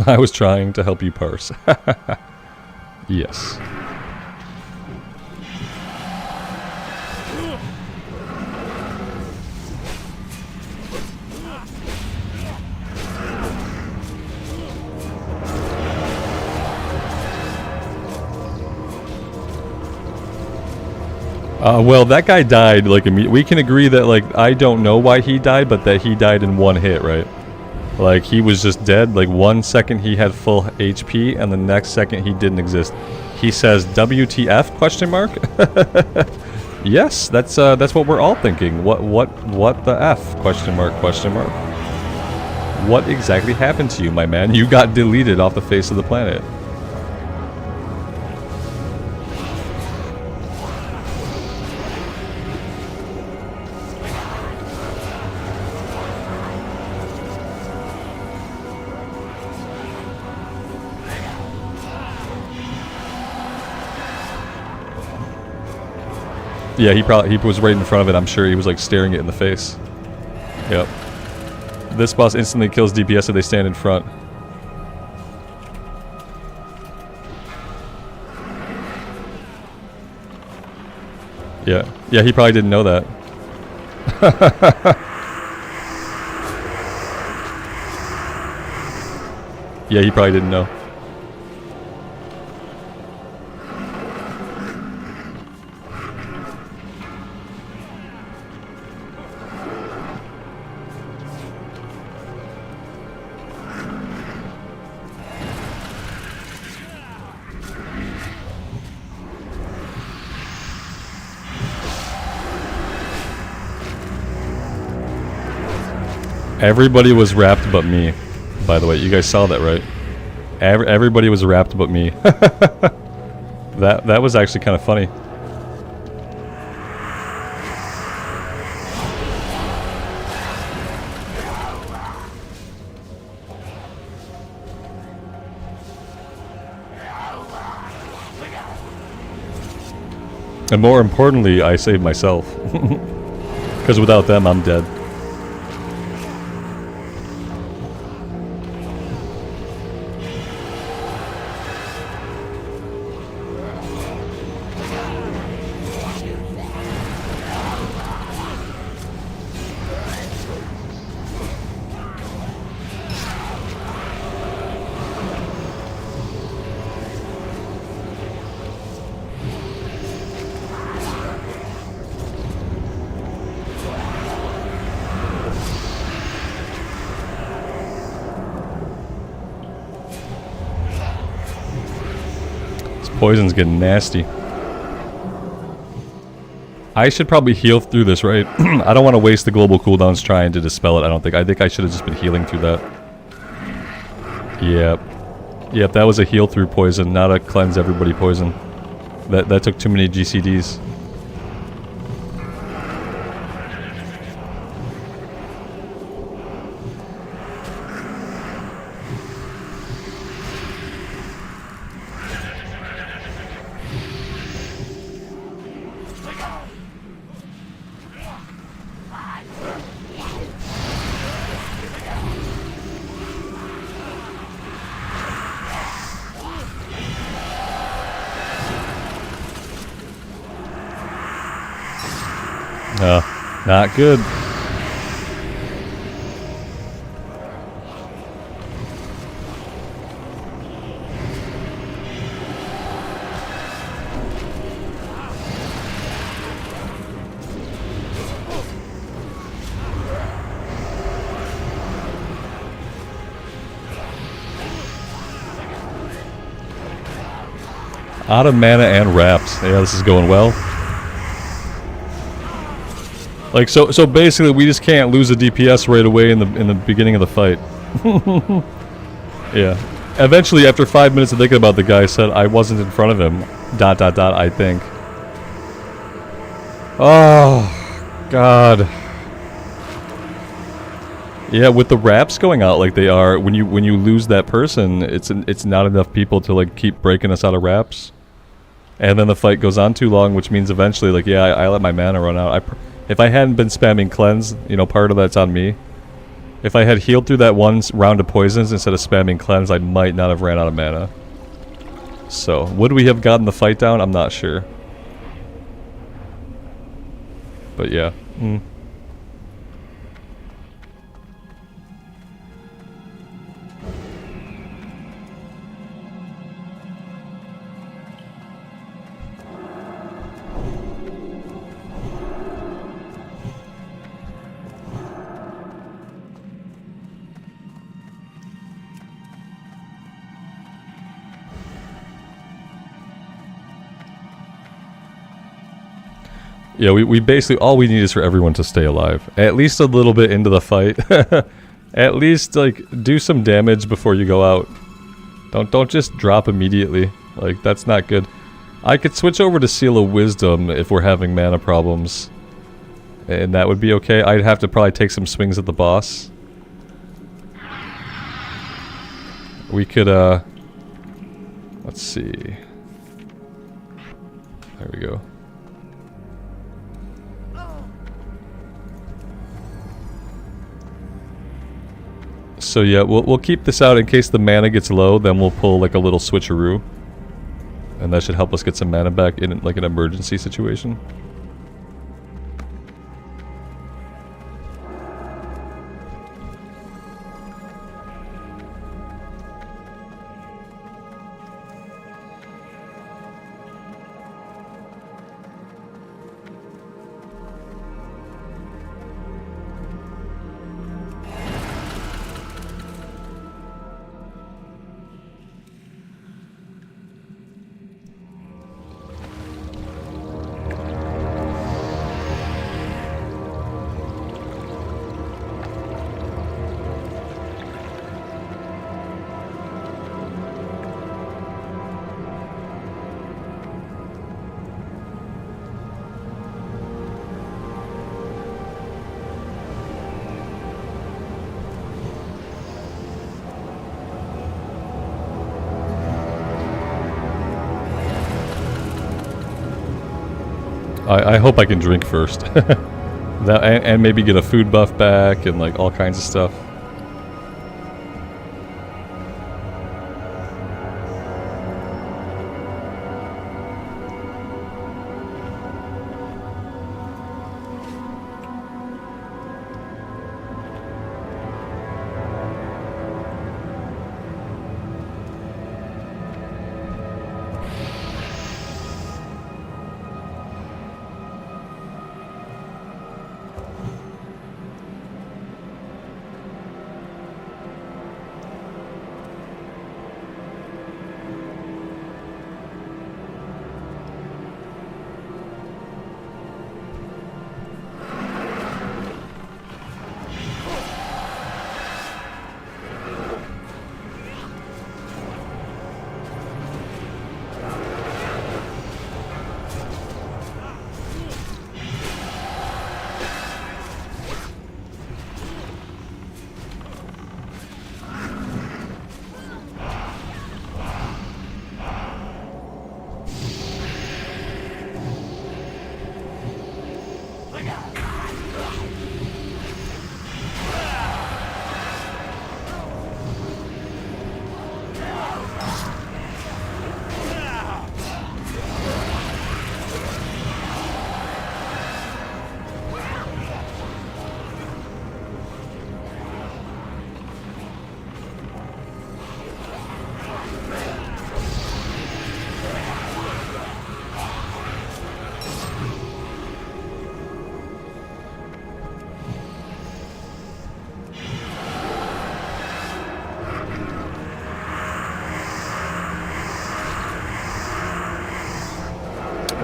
I was trying to help you parse. Yes. Well, that guy died, like, we can agree that, like, I don't know why he died, but that he died in one hit, right? Like, he was just dead. Like, 1 second he had full HP, and the next second he didn't exist. He says, WTF, question mark? Yes, that's what we're all thinking. What the F, question mark, question mark? What exactly happened to you, my man? You got deleted off the face of the planet. Yeah, he was right in front of it. I'm sure he was like staring it in the face. Yep. This boss instantly kills DPS if they stand in front. Yeah. Yeah, he probably didn't know that. Yeah, he probably didn't know. Everybody was wrapped but me. By the way, you guys saw that, right? Everybody was wrapped but me. That was actually kind of funny. And more importantly, I saved myself. Because without them, I'm dead. Poison's getting nasty. I should probably heal through this, right? I don't want to waste the global cooldowns trying to dispel it, I don't think. I think I should have just been healing through that. Yep. Yep, that was a heal through poison, not a cleanse everybody poison. That took too many GCDs. Not good. Out of mana and wraps. Yeah, this is going well. Like so basically we just can't lose a DPS right away in the beginning of the fight. Yeah. Eventually after 5 minutes of thinking about the guy said I wasn't in front of him. ... I think. Oh God. Yeah, with the wraps going out like they are, when you lose that person, it's not enough people to like keep breaking us out of wraps. And then the fight goes on too long, which means eventually like yeah, I let my mana run out. If I hadn't been spamming cleanse, you know, part of that's on me. If I had healed through that one round of poisons instead of spamming cleanse, I might not have ran out of mana. So, would we have gotten the fight down? I'm not sure. But yeah. Yeah, we basically, all we need is for everyone to stay alive. At least a little bit into the fight. At least, like, do some damage before you go out. Don't just drop immediately. Like, that's not good. I could switch over to Seal of Wisdom if we're having mana problems. And that would be okay. I'd have to probably take some swings at the boss. We could, let's see. There we go. So yeah, we'll keep this out in case the mana gets low, then we'll pull like a little switcheroo. And that should help us get some mana back in like an emergency situation. I hope I can drink first. That and maybe get a food buff back and like all kinds of stuff.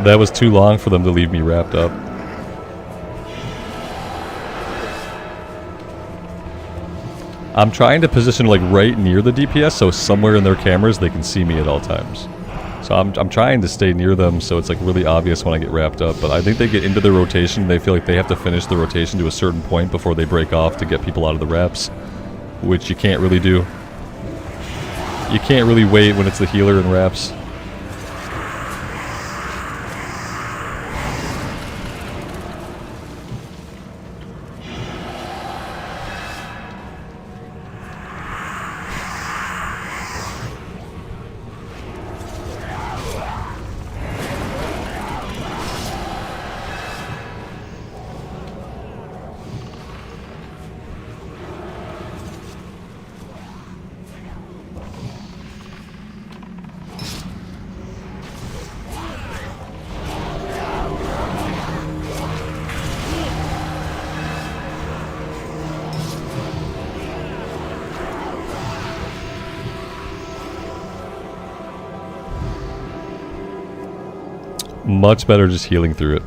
That was too long for them to leave me wrapped up. I'm trying to position like right near the DPS, so somewhere in their cameras they can see me at all times. So I'm trying to stay near them so it's like really obvious when I get wrapped up, but I think they get into the rotation, they feel like they have to finish the rotation to a certain point before they break off to get people out of the wraps, which you can't really do. You can't really wait when it's the healer in wraps. Much better just healing through it.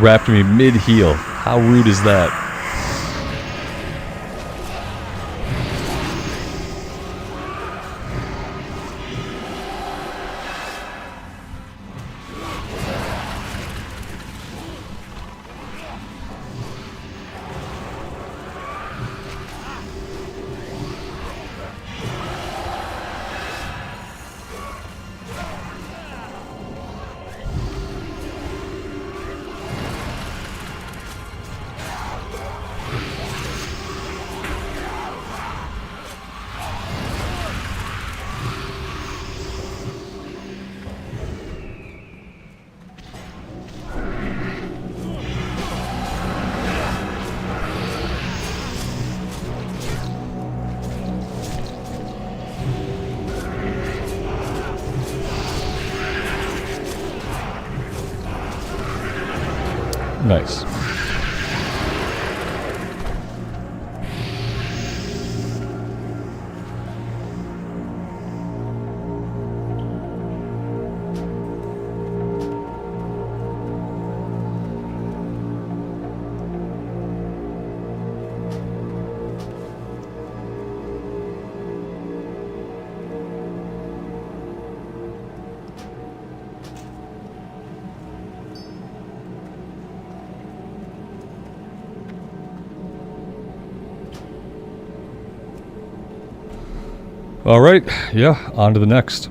Wrapped me mid-heal. How rude is that? Nice. Alright, yeah, on to the next.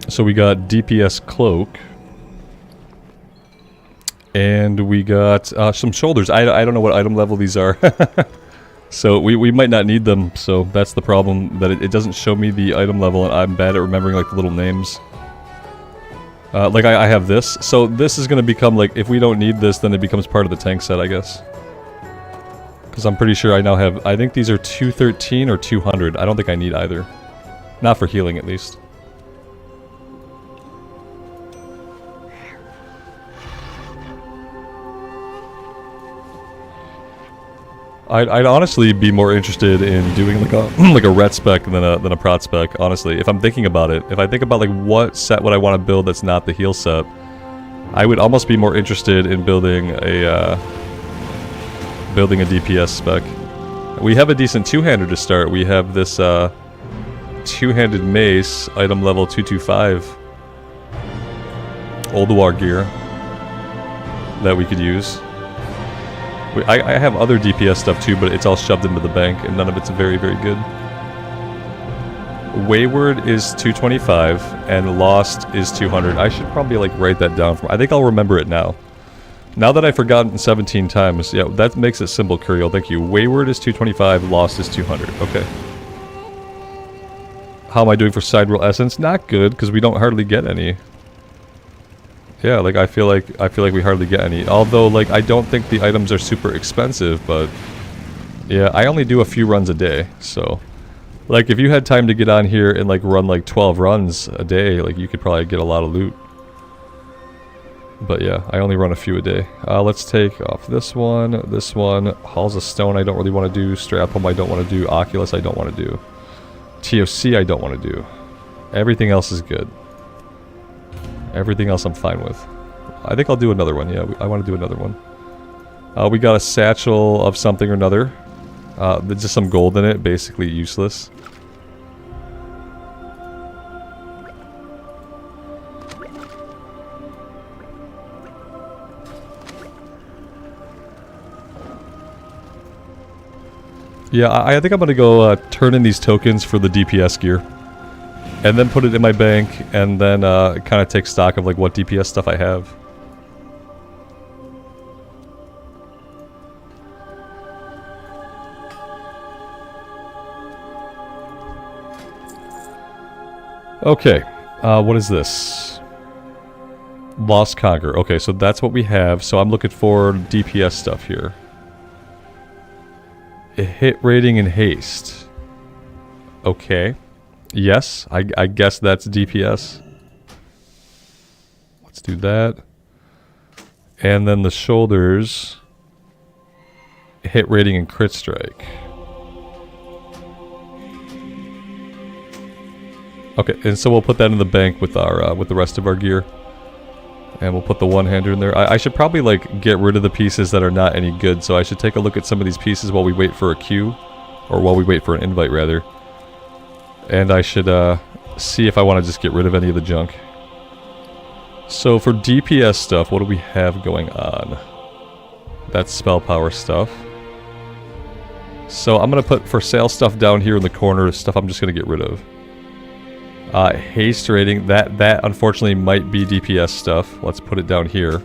So we got DPS Cloak. And we got some shoulders. I don't know what item level these are. So we might not need them, so that's the problem, that it doesn't show me the item level, and I'm bad at remembering like the little names. Like I have this, so this is going to become like, if we don't need this, then it becomes part of the tank set, I guess. Because I'm pretty sure I now have, I think these are 213 or 200. I don't think I need either. Not for healing, at least. I'd honestly be more interested in doing like a like a ret spec than a prot spec, honestly. If I'm thinking about it, if I think about like what set would I want to build that's not the heal set, I would almost be more interested in building a DPS spec. We have a decent two-hander to start. We have this two-handed mace, item level 225, Old War gear that we could use. I have other DPS stuff too, but it's all shoved into the bank, and none of it's very, very good. Wayward is 225, and Lost is 200. I should probably like write that down. I think I'll remember it now. Now that I've forgotten 17 times, yeah, that makes it simple, Curiel. Thank you. Wayward is 225, Lost is 200. Okay. How am I doing for side roll essence? Not good, because we don't hardly get any. Yeah, like I feel like we hardly get any. Although like I don't think the items are super expensive, but yeah, I only do a few runs a day. So like if you had time to get on here and like run like 12 runs a day, like you could probably get a lot of loot. But yeah, I only run a few a day. Let's take off this one, Halls of Stone I don't really want to do, Strap Home I don't want to do, Oculus I don't want to do, TOC I don't want to do. Everything else is good. Everything else I'm fine with. I think I'll do another one. Yeah, I want to do another one. We got a satchel of something or another. There's just some gold in it, basically useless. Yeah, I think I'm going to go turn in these tokens for the DPS gear. And then put it in my bank, and then kind of take stock of like what DPS stuff I have. Okay, what is this? Lost Conquer. Okay, so that's what we have. So I'm looking for DPS stuff here. Hit rating and haste. Okay. Yes, I guess that's DPS. Let's do that. And then the shoulders. Hit rating and crit strike. Okay, and so we'll put that in the bank with our with the rest of our gear. And we'll put the one-hander in there. I should probably like get rid of the pieces that are not any good, so I should take a look at some of these pieces while we wait for a queue. Or while we wait for an invite, rather. And I should see if I want to just get rid of any of the junk. So for DPS stuff, what do we have going on? That's spell power stuff. So I'm going to put for sale stuff down here in the corner, stuff I'm just going to get rid of. Haste rating, that unfortunately might be DPS stuff. Let's put it down here.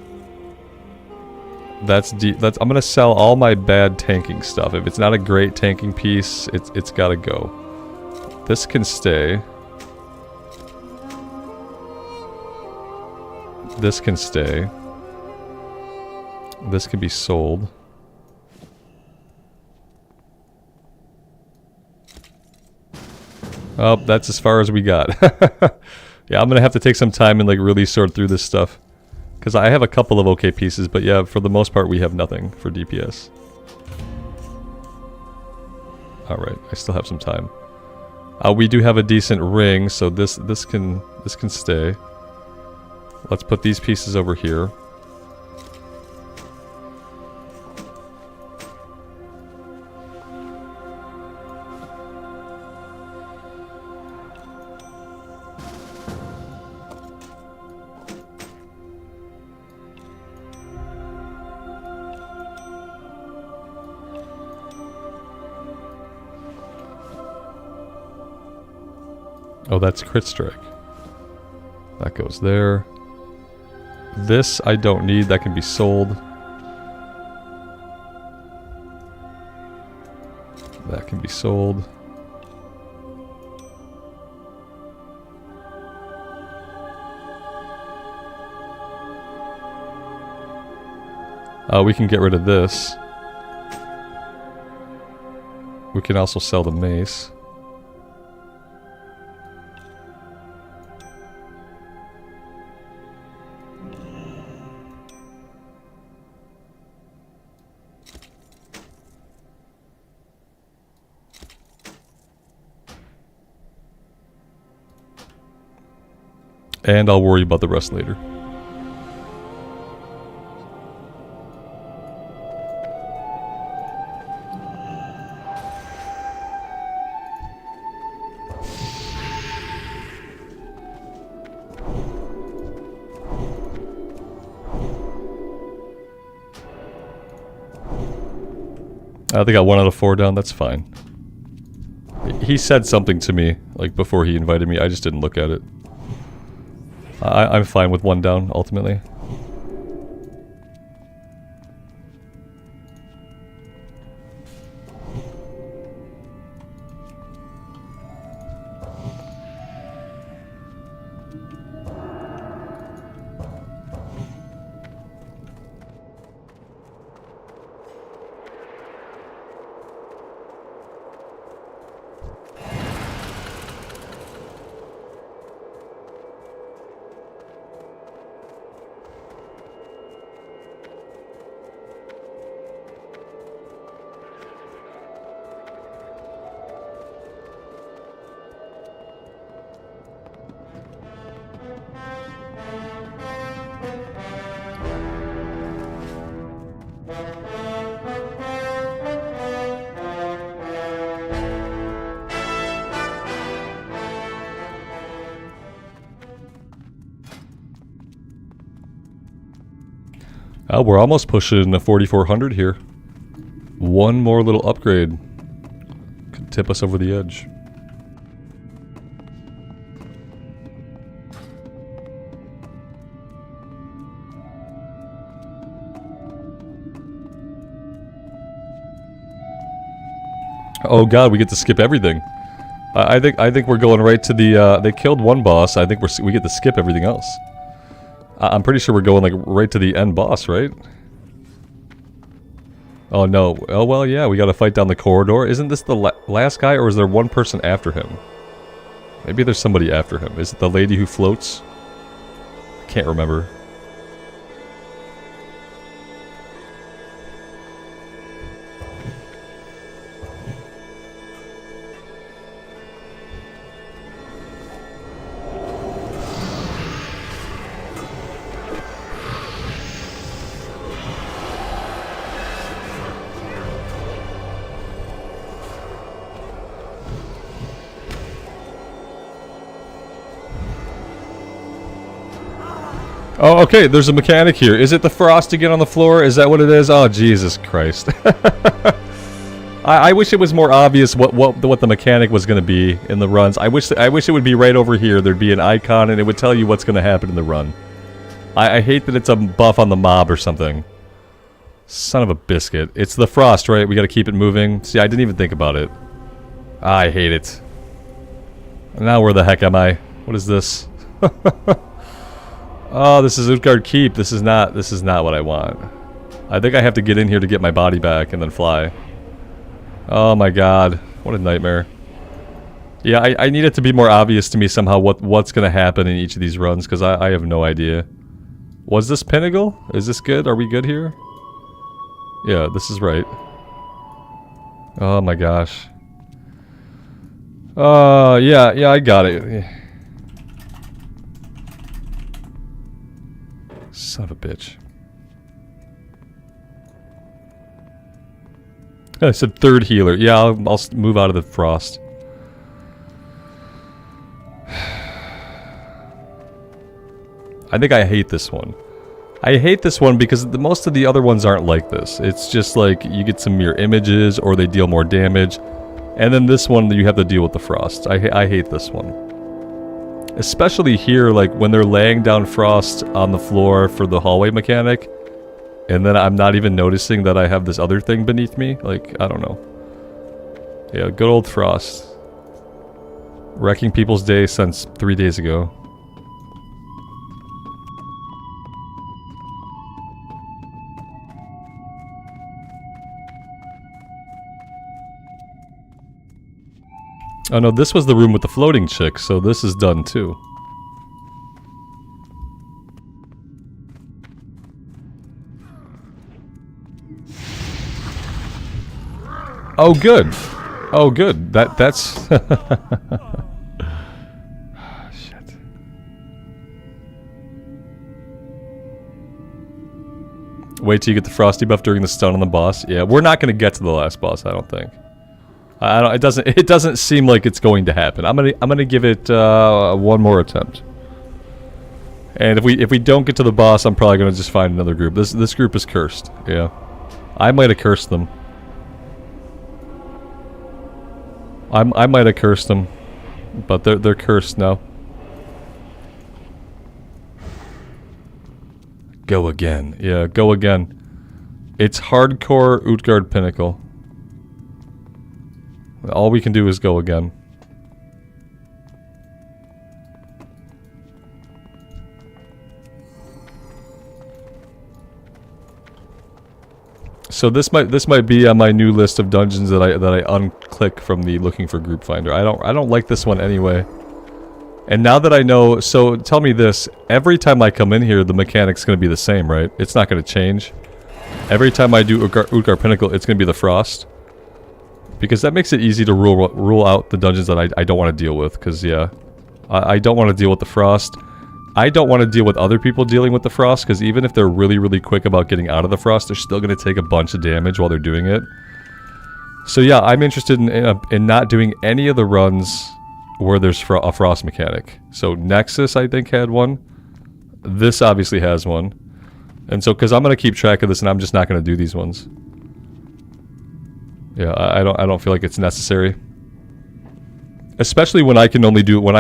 I'm going to sell all my bad tanking stuff. If it's not a great tanking piece, it's got to go. This can stay. This can stay. This can be sold. Oh, that's as far as we got. Yeah, I'm gonna have to take some time and like really sort through this stuff. Because I have a couple of okay pieces, but yeah, for the most part we have nothing for DPS. Alright, I still have some time. We do have a decent ring, so this can stay. Let's put these pieces over here. Oh, that's crit strike. That goes there. This I don't need. That can be sold. That can be sold. We can get rid of this. We can also sell the mace. And I'll worry about the rest later. They got 1 out of 4 down, that's fine. He said something to me, like, before he invited me, I just didn't look at it. I'm fine with 1 down, ultimately. We're almost pushing the 4400 here. 1 more little upgrade could tip us over the edge. Oh god, we get to skip everything. I think we're going right to the. They killed 1 boss. I think we get to skip everything else. I'm pretty sure we're going like right to the end boss, right? Oh no. Oh well, yeah, we gotta fight down the corridor. Isn't this the last guy, or is there 1 person after him? Maybe there's somebody after him. Is it the lady who floats? I can't remember. Oh, okay, there's a mechanic here. Is it the frost again on the floor? Is that what it is? Oh, Jesus Christ. I wish it was more obvious what the mechanic was going to be in the runs. I wish it would be right over here. There'd be an icon and it would tell you what's going to happen in the run. I hate that it's a buff on the mob or something. Son of a biscuit. It's the frost, right? We got to keep it moving. See, I didn't even think about it. I hate it. Now where the heck am I? What is this? Oh, this is Utgard Keep. This is not what I want. I think I have to get in here to get my body back and then fly. Oh my god. What a nightmare. Yeah, I need it to be more obvious to me somehow what's going to happen in each of these runs, because I have no idea. Was this Pinnacle? Is this good? Are we good here? Yeah, this is right. Oh my gosh. Yeah, I got it. Son of a bitch. I said 3rd healer. Yeah, I'll move out of the frost. I think I hate this one. I hate this one because most of the other ones aren't like this. It's just like you get some mirror images or they deal more damage. And then this one, you have to deal with the frost. I hate this one. Especially here, like when they're laying down frost on the floor for the hallway mechanic, and then I'm not even noticing that I have this other thing beneath me. Like, I don't know. Yeah, good old frost. Wrecking people's day since 3 days ago. Oh no, this was the room with the floating chick, so this is done too. Oh good. Oh good. That's shit. Wait till you get the frosty buff during the stun on the boss. Yeah, we're not gonna get to the last boss, I don't think. It doesn't seem like it's going to happen. I'm gonna give it one more attempt. And if we don't get to the boss, I'm probably gonna just find another group. This group is cursed. Yeah, I might have cursed them. I might have cursed them, but they're cursed now. Go again. Yeah, go again. It's hardcore Utgard Pinnacle. All we can do is go again. So this might be on my new list of dungeons that I unclick from the looking for group finder. I don't like this one anyway. And now that I know, so tell me this, every time I come in here the mechanic's going to be the same, right? It's not going to change. Every time I do Utgard Pinnacle, it's going to be the frost. Because that makes it easy to rule out the dungeons that I don't want to deal with. Because, yeah, I don't want to deal with the frost. I don't want to deal with other people dealing with the frost. Because even if they're really, really quick about getting out of the frost, they're still going to take a bunch of damage while they're doing it. So, yeah, I'm interested in not doing any of the runs where there's a frost mechanic. So, Nexus, I think, had one. This obviously has one. And so, because I'm going to keep track of this and I'm just not going to do these ones. Yeah, I don't feel like it's necessary. Especially when I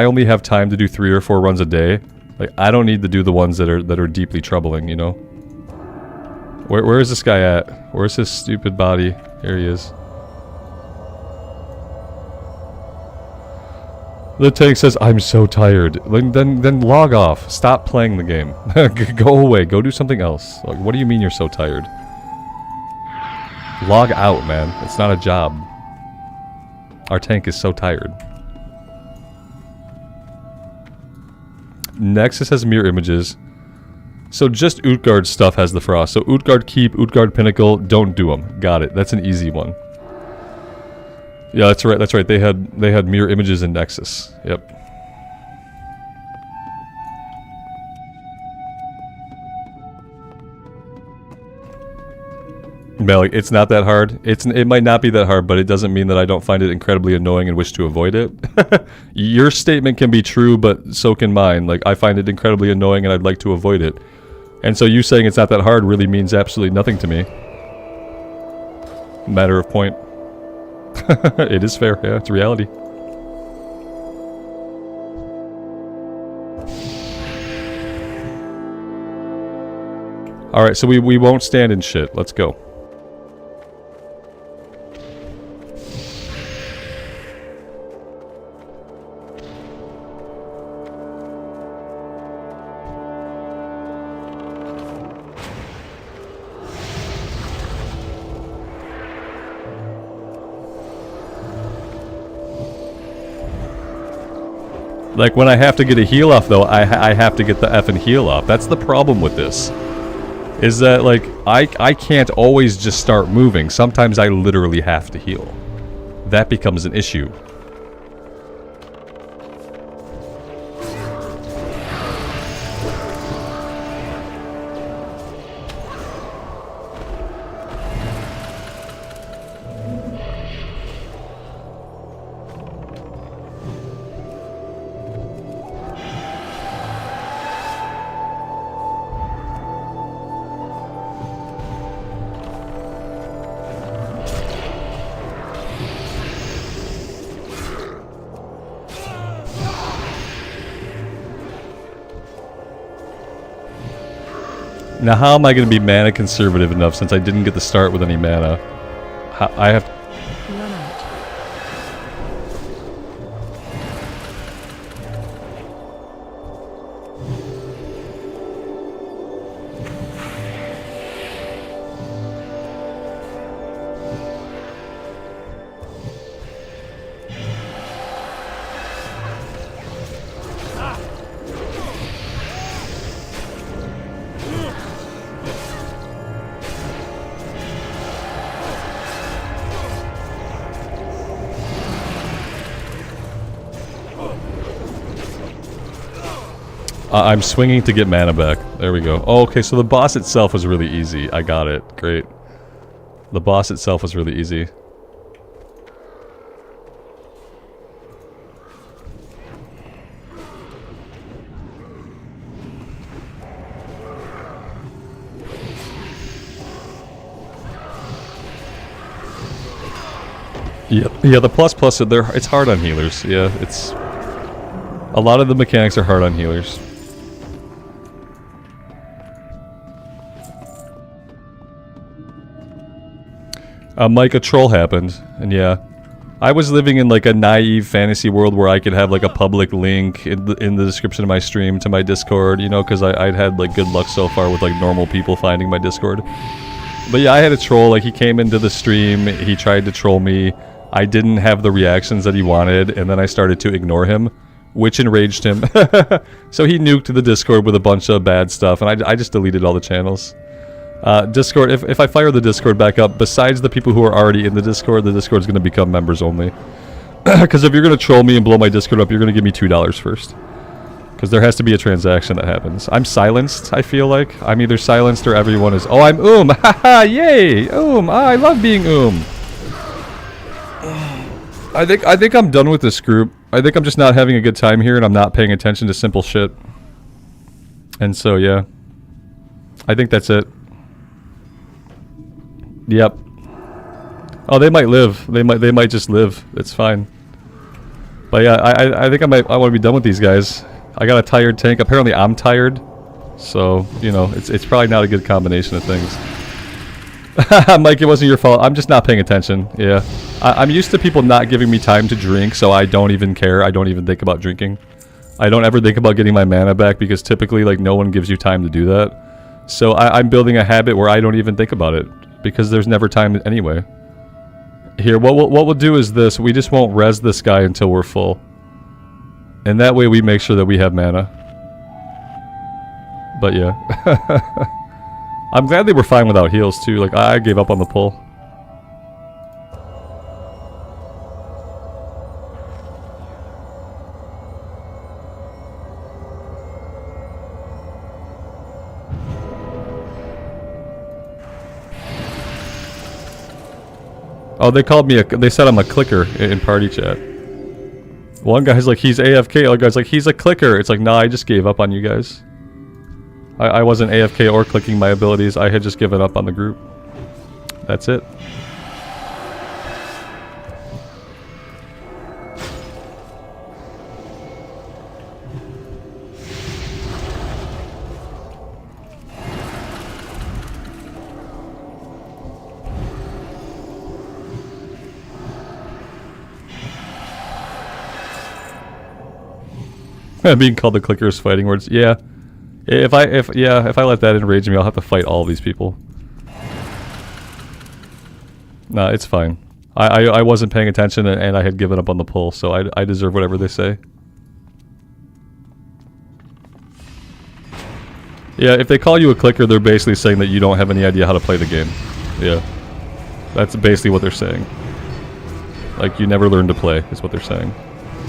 only have time to do 3 or 4 runs a day. Like, I don't need to do the ones that are deeply troubling, you know? Where is this guy at? Where's his stupid body? Here he is. The tank says, I'm so tired. Then log off. Stop playing the game. Go away. Go do something else. Like, what do you mean you're so tired? Log out, man. It's not a job. Our tank is so tired. Nexus has mirror images. So just Utgard stuff has the frost. So Utgard Keep, Utgard Pinnacle, don't do them. Got it. That's an easy one. Yeah, that's right. That's right. They had mirror images in Nexus. Yep. Like, it's not that hard. It might not be that hard, but it doesn't mean that I don't find it incredibly annoying and wish to avoid it. Your statement can be true, but so can mine. Like, I find it incredibly annoying and I'd like to avoid it. And so you saying it's not that hard really means absolutely nothing to me. Matter of point. It is fair. Yeah, it's reality. Alright, so we won't stand in shit. Let's go. Like, when I have to get a heal off, though, I have to get the effing heal off. That's the problem with this. Is that, like, I can't always just start moving. Sometimes I literally have to heal. That becomes an issue. Now how am I going to be mana conservative enough since I didn't get to start with any mana? I have... Run out. I'm swinging to get mana back. There we go. Oh, okay, so the boss itself was really easy. I got it. Great. The boss itself was really easy. Yeah, the plus it's hard on healers. Yeah, it's... A lot of the mechanics are hard on healers. Mike, a troll happened, and yeah. I was living in like a naive fantasy world where I could have like a public link in the description of my stream to my Discord, you know, because I'd had like good luck so far with like normal people finding my Discord. But yeah, I had a troll, like he came into the stream, he tried to troll me, I didn't have the reactions that he wanted, and then I started to ignore him, which enraged him. So he nuked the Discord with a bunch of bad stuff, and I just deleted all the channels. Discord, if I fire the Discord back up, besides the people who are already in the Discord's going to become members only. Because if you're going to troll me and blow my Discord up, you're going to give me $2 first. Because there has to be a transaction that happens. I'm silenced, I feel like. I'm either silenced or everyone is... Oh, I'm Haha, yay! I love being I think I'm done with this group. I think I'm just not having a good time here and I'm not paying attention to simple shit. And so, yeah. I think that's it. Yep. Oh, they might live. They might just live. It's fine. But yeah, I think I want to be done with these guys. I got a tired tank. Apparently I'm tired. So, you know, it's probably not a good combination of things. Mike, it wasn't your fault. I'm just not paying attention. Yeah. I'm used to people not giving me time to drink, so I don't even care. I don't even think about drinking. I don't ever think about getting my mana back because typically, like, no one gives you time to do that. So I'm building a habit where I don't even think about it. Because there's never time anyway. Here, what we'll do is this. We just won't res this guy until we're full. And that way we make sure that we have mana. But yeah. I'm glad they were fine without heals too. Like, I gave up on the pull. Oh, they called me they said I'm a clicker in party chat. One guy's like, he's AFK, other guy's like, he's a clicker. It's like, nah, I just gave up on you guys. I wasn't AFK or clicking my abilities, I had just given up on the group. That's it. Being called the clickers fighting words. Yeah. If I let that enrage me, I'll have to fight all these people. Nah, it's fine. I wasn't paying attention and I had given up on the pull, so I deserve whatever they say. Yeah, if they call you a clicker, they're basically saying that you don't have any idea how to play the game. Yeah. That's basically what they're saying. Like, you never learned to play, is what they're saying.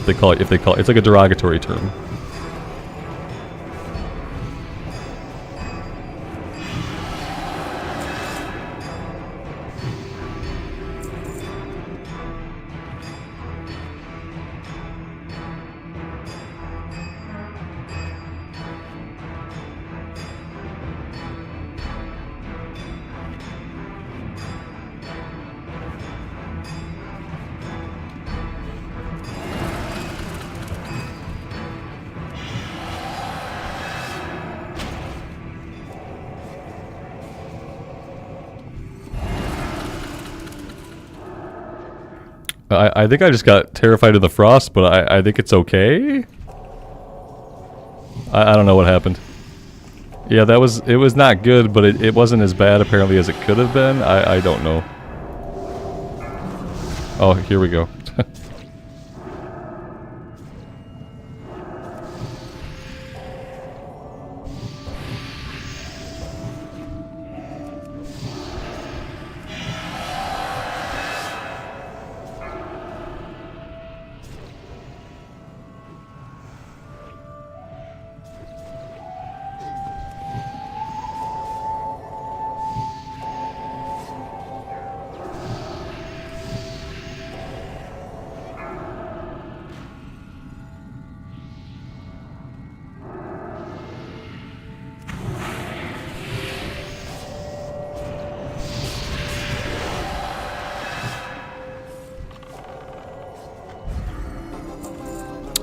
If they call it, it's like a derogatory term. I think I just got terrified of the frost, but I think it's okay. I don't know what happened. Yeah, it was not good, but it wasn't as bad apparently as it could have been. I don't know. Oh, here we go.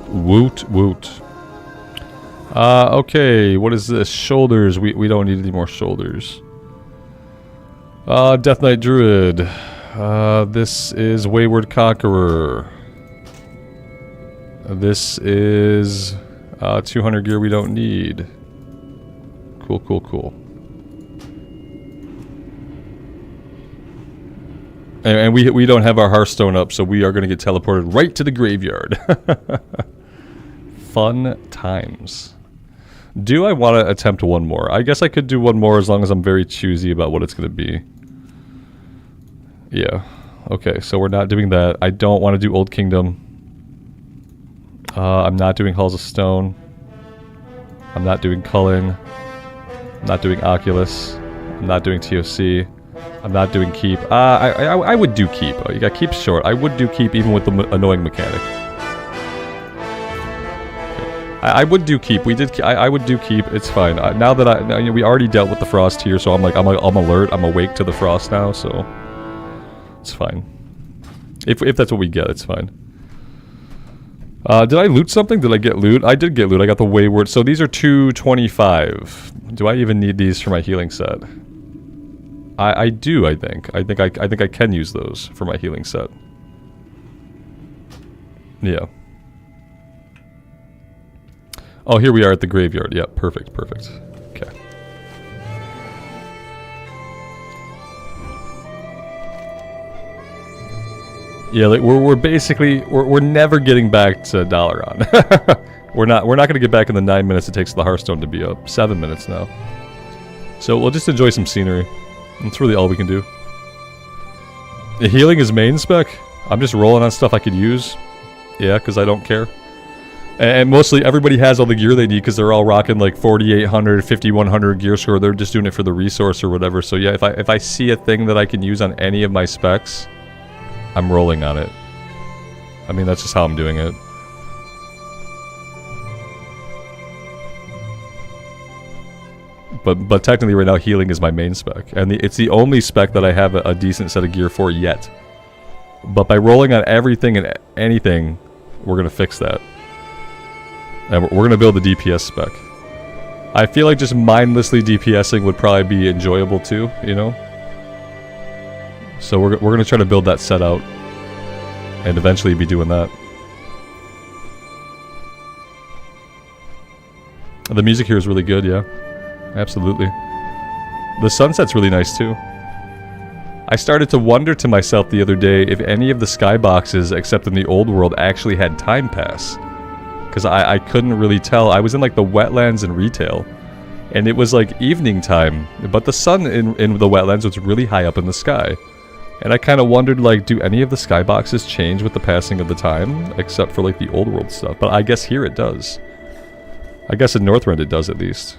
Woot woot. Okay, what is this? Shoulders. We don't need any more shoulders. Death Knight Druid. This is Wayward Conqueror. This is 200 gear we don't need. Cool, cool, cool. And we don't have our Hearthstone up, so we are going to get teleported right to the graveyard. Fun times. Do I want to attempt one more? I guess I could do one more as long as I'm very choosy about what it's going to be. Yeah. Okay, so we're not doing that. I don't want to do Old Kingdom. I'm not doing Halls of Stone. I'm not doing Culling. I'm not doing Oculus. I'm not doing TOC. I'm not doing Keep. I would do Keep. You got Keep short. I would do Keep even with the annoying mechanic. I would do Keep. I would do Keep. It's fine. Now that we already dealt with the frost here, so I'm alert. I'm awake to the frost now, so it's fine. If that's what we get, it's fine. Did I loot something? Did I get loot? I did get loot. I got the Wayward. So these are 225. Do I even need these for my healing set? I do. I think I can use those for my healing set. Yeah. Oh, here we are at the graveyard. Yeah, perfect, perfect. Okay. Yeah, like we're basically we're never getting back to Dalaran. we're not going to get back in the 9 minutes it takes the Hearthstone to be up. 7 minutes now. So we'll just enjoy some scenery. That's really all we can do. The healing is main spec. I'm just rolling on stuff I could use. Yeah, because I don't care. And mostly everybody has all the gear they need because they're all rocking like 4,800, 5,100 gear score. They're just doing it for the resource or whatever. So yeah, if I see a thing that I can use on any of my specs, I'm rolling on it. I mean, that's just how I'm doing it. But technically right now healing is my main spec. And it's the only spec that I have a decent set of gear for yet. But by rolling on everything and anything, we're going to fix that. And we're going to build the DPS spec. I feel like just mindlessly DPSing would probably be enjoyable too, you know? So we're going to try to build that set out. And eventually be doing that. The music here is really good, yeah. Absolutely. The sunset's really nice too. I started to wonder to myself the other day if any of the skyboxes, except in the old world, actually had time pass. Because I couldn't really tell. I was in like the wetlands and retail. And it was like evening time. But the sun in the wetlands was really high up in the sky. And I kind of wondered, like, do any of the skyboxes change with the passing of the time? Except for like the old world stuff. But I guess here it does. I guess in Northrend it does at least.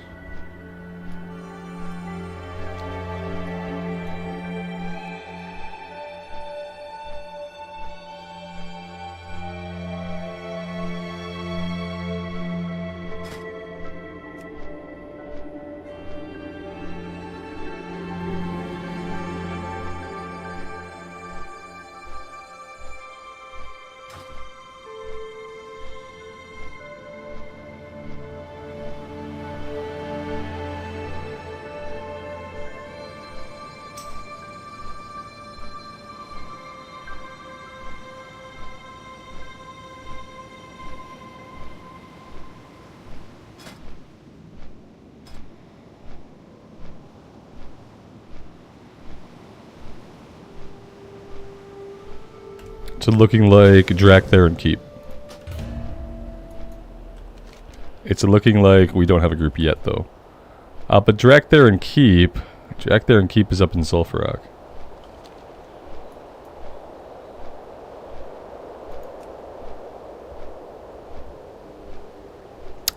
to looking like Drakthar and Keep. It's looking like we don't have a group yet, though. But Drakthar and Keep is up in Sulphur Rock.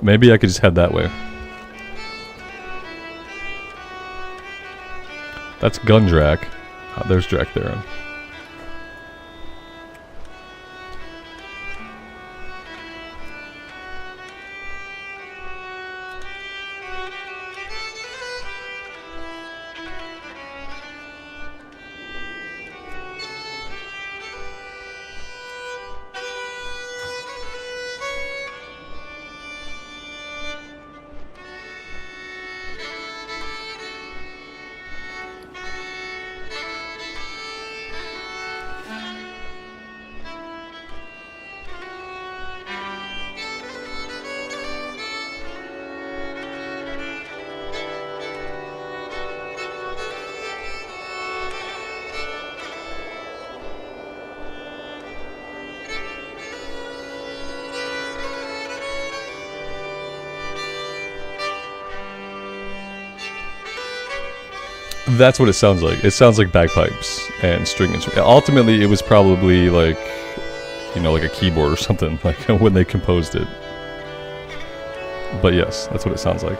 Maybe I could just head that way. That's Gundrak. There's Drakthar. That's what it sounds like. It sounds like bagpipes and string instruments. Ultimately, it was probably like, you know, like a keyboard or something, like when they composed it. But yes, that's what it sounds like.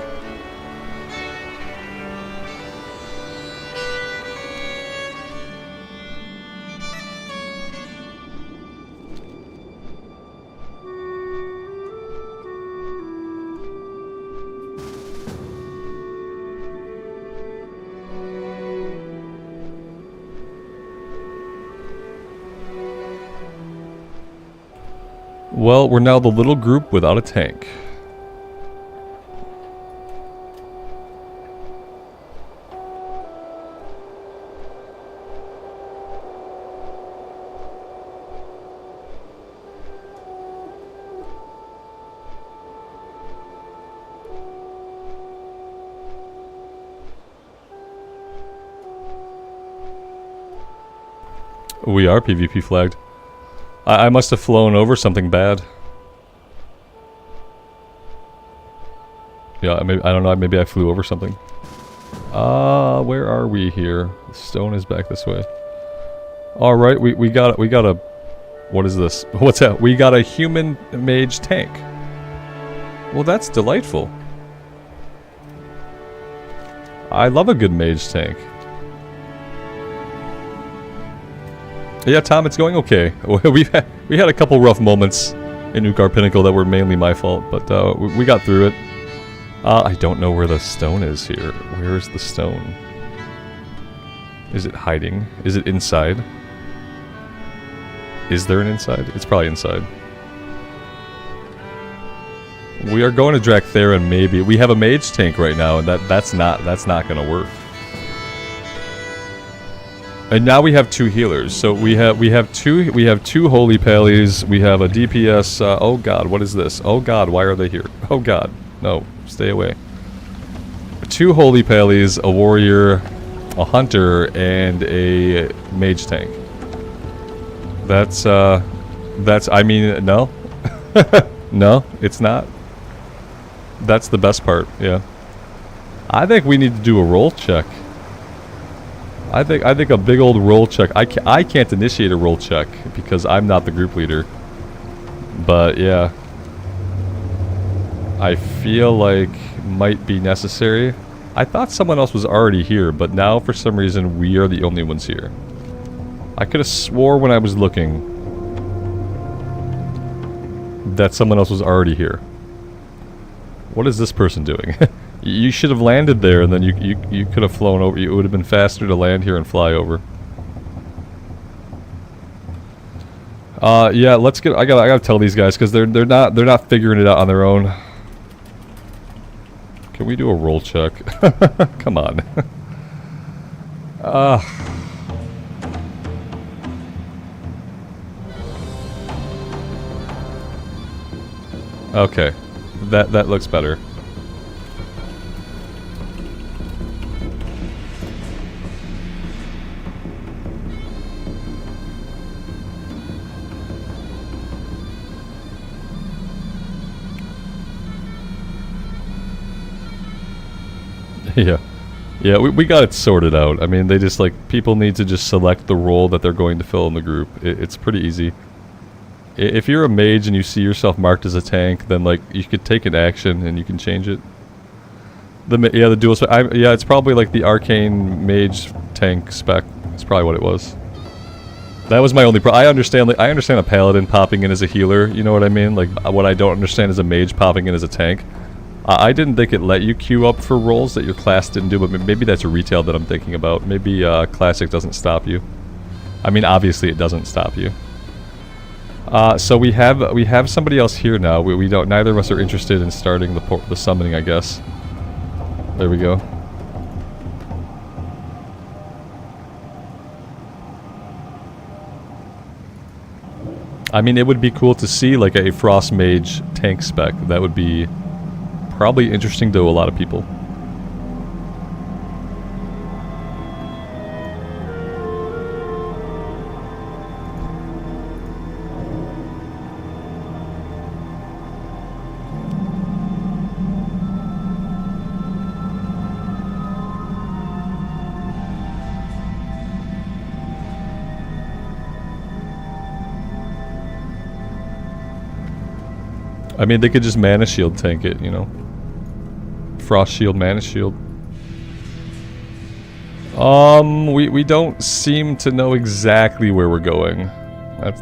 Well, we're now the little group without a tank. We are PvP flagged. I must have flown over something bad. Yeah, maybe, I don't know, maybe I flew over something. Where are we here? The stone is back this way. Alright, we got a... What is this? What's that? We got a human mage tank. Well, that's delightful. I love a good mage tank. Yeah, Tom, it's going okay. we had a couple rough moments in Ukar Pinnacle that were mainly my fault, but we got through it. I don't know where the stone is here. Where is the stone? Is it hiding? Is it inside? Is there an inside? It's probably inside. We are going to Drakthar, and maybe we have a mage tank right now, and that's not going to work. And now we have two healers. So we have two holy pallies. We have a DPS. Oh god, what is this? Oh god, why are they here? Oh god, no, stay away. Two holy pallies, a warrior, a hunter, and a mage tank. That's I mean, no. No, it's not. That's the best part, yeah. I think we need to do a roll check. I think a big old roll check. I can't initiate a roll check because I'm not the group leader. But yeah, I feel like might be necessary. I thought someone else was already here, but now for some reason we are the only ones here. I could have swore when I was looking that someone else was already here. What is this person doing? You should have landed there, and then you could have flown over. It would have been faster to land here and fly over. Yeah, let's get. I gotta tell these guys because they're not figuring it out on their own. Can we do a roll check? Come on. Okay, that looks better. Yeah. Yeah, we got it sorted out. I mean, they just, like, people need to just select the role that they're going to fill in the group. It's pretty easy. If you're a mage and you see yourself marked as a tank, then, like, you could take an action and you can change it. The dual spec. Yeah, it's probably, like, the arcane mage tank spec. That's probably what it was. That was my only I understand a paladin popping in as a healer, you know what I mean? Like, what I don't understand is a mage popping in as a tank. I didn't think it let you queue up for roles that your class didn't do, but maybe that's a retail that I'm thinking about. Maybe Classic doesn't stop you. I mean, obviously it doesn't stop you. So we have somebody else here now. We don't. Neither of us are interested in starting the summoning, I guess. There we go. I mean, it would be cool to see like a Frost Mage tank spec. That would be probably interesting to a lot of people. I mean, they could just Mana Shield tank it, you know? Frost Shield, Mana Shield. We don't seem to know exactly where we're going.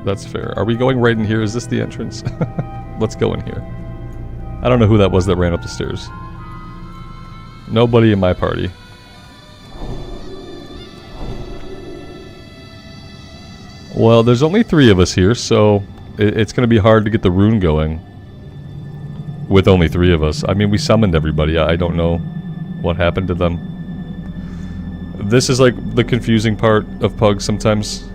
That's fair. Are we going right in here? Is this the entrance? Let's go in here. I don't know who that was that ran up the stairs. Nobody in my party. Well, there's only 3 of us here, so it's going to be hard to get the rune going. With only 3 of us. I mean, we summoned everybody. I don't know what happened to them. This is like the confusing part of Pug sometimes.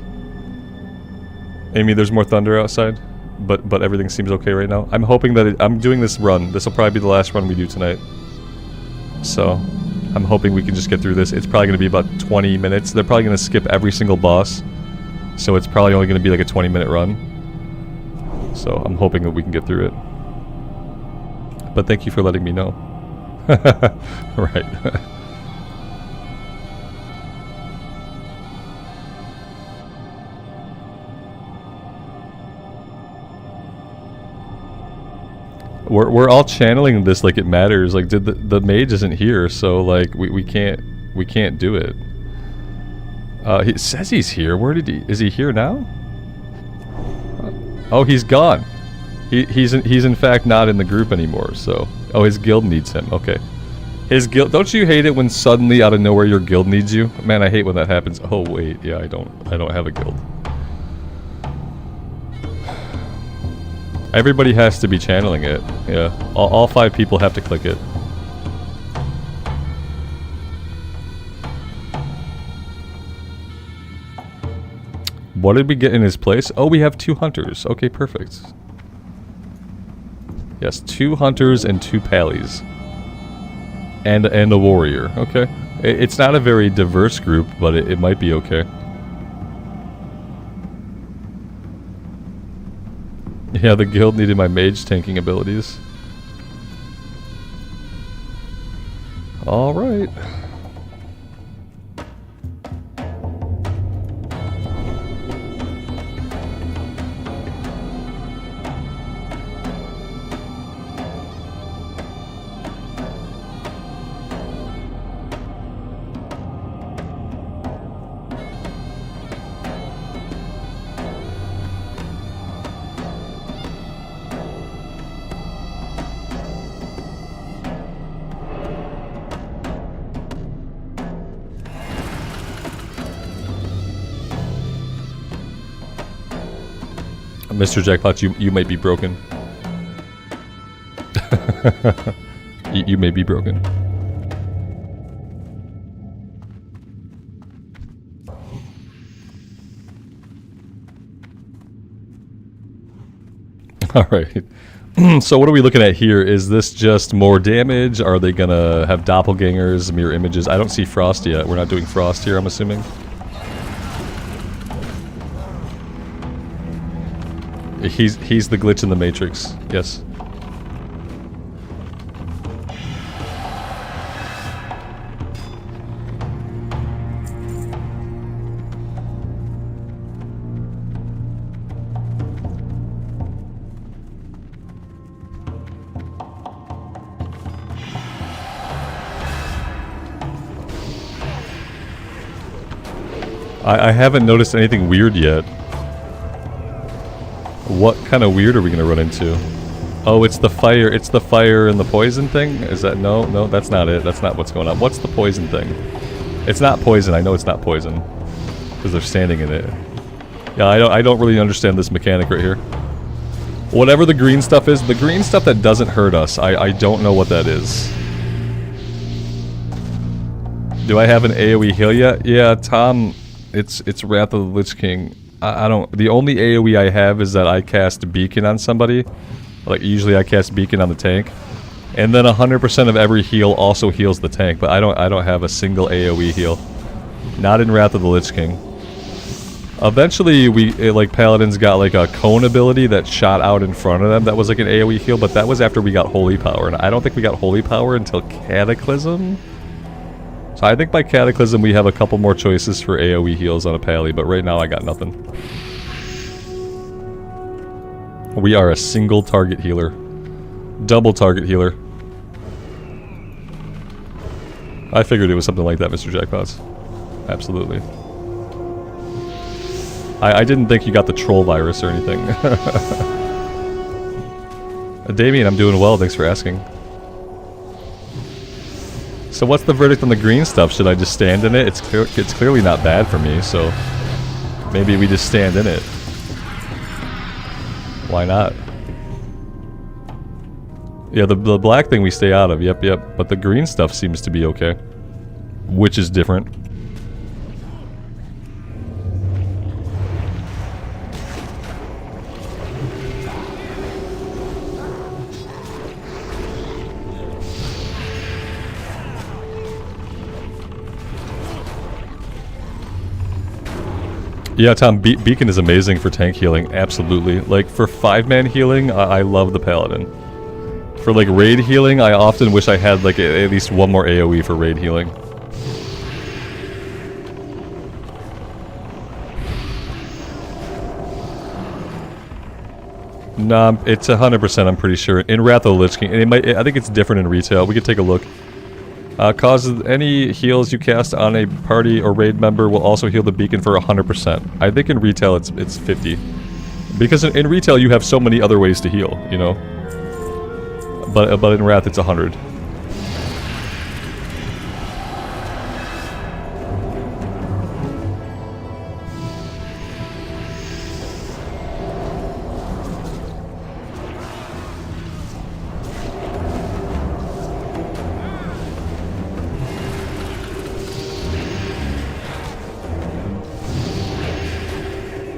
Amy, there's more thunder outside, but everything seems okay right now. I'm hoping that I'm doing this run. This will probably be the last run we do tonight. So, I'm hoping we can just get through this. It's probably going to be about 20 minutes. They're probably going to skip every single boss. So it's probably only going to be like a 20-minute run. So, I'm hoping that we can get through it. But thank you for letting me know. Right. We're all channeling this like it matters. Like, the mage isn't here, so like we can't do it. He says he's here. Where did he? Is he here now? Oh, he's gone. He's in fact not in the group anymore, so... Oh, his guild needs him, okay. His guild... Don't you hate it when suddenly out of nowhere your guild needs you? Man, I hate when that happens. Oh, wait, yeah, I don't have a guild. Everybody has to be channeling it, yeah. All 5 people have to click it. What did we get in his place? Oh, we have 2 hunters. Okay, perfect. Yes, 2 hunters and 2 pallies. And a warrior. Okay. It's not a very diverse group, but it might be okay. Yeah, the guild needed my mage tanking abilities. Alright. Mr. Jackpot, you might be broken. you may be broken. Alright. So what are we looking at here? Is this just more damage? Are they gonna have doppelgangers, mirror images? I don't see Frost yet. We're not doing Frost here, I'm assuming. He's the glitch in the Matrix. Yes. I haven't noticed anything weird yet. What kind of weird are we gonna run into? Oh, it's the fire. It's the fire and the poison thing? Is that... No, no, that's not it. That's not what's going on. What's the poison thing? It's not poison. I know it's not poison. Because they're standing in it. Yeah, I don't really understand this mechanic right here. Whatever the green stuff is, the green stuff that doesn't hurt us, I don't know what that is. Do I have an AoE heal yet? Yeah, Tom, it's Wrath of the Lich King. I don't... The only AoE I have is that I cast Beacon on somebody. Like, usually I cast Beacon on the tank. And then 100% of every heal also heals the tank, but I don't have a single AoE heal. Not in Wrath of the Lich King. Eventually, like, Paladins got, like, a cone ability that shot out in front of them that was, like, an AoE heal, but that was after we got Holy Power, and I don't think we got Holy Power until Cataclysm? So I think by Cataclysm we have a couple more choices for AoE heals on a Pally, but right now I got nothing. We are a single target healer. Double target healer. I figured it was something like that, Mr. Jackpots. Absolutely. I didn't think you got the troll virus or anything. Damien, I'm doing well, thanks for asking. So what's the verdict on the green stuff? Should I just stand in it? It's clearly not bad for me, so maybe we just stand in it. Why not? Yeah, the black thing we stay out of, yep. But the green stuff seems to be okay. Which is different. Yeah, Tom, Beacon is amazing for tank healing, absolutely. Like, for 5-man healing, I love the Paladin. For, like, raid healing, I often wish I had, like, at least one more AoE for raid healing. Nah, it's 100%, I'm pretty sure. In Wrath of the Lich King, and I think it's different in retail. We could take a look. Causes any heals you cast on a party or raid member will also heal the beacon for 100%. I think in retail it's 50. Because in retail you have so many other ways to heal, you know? But in Wrath it's 100.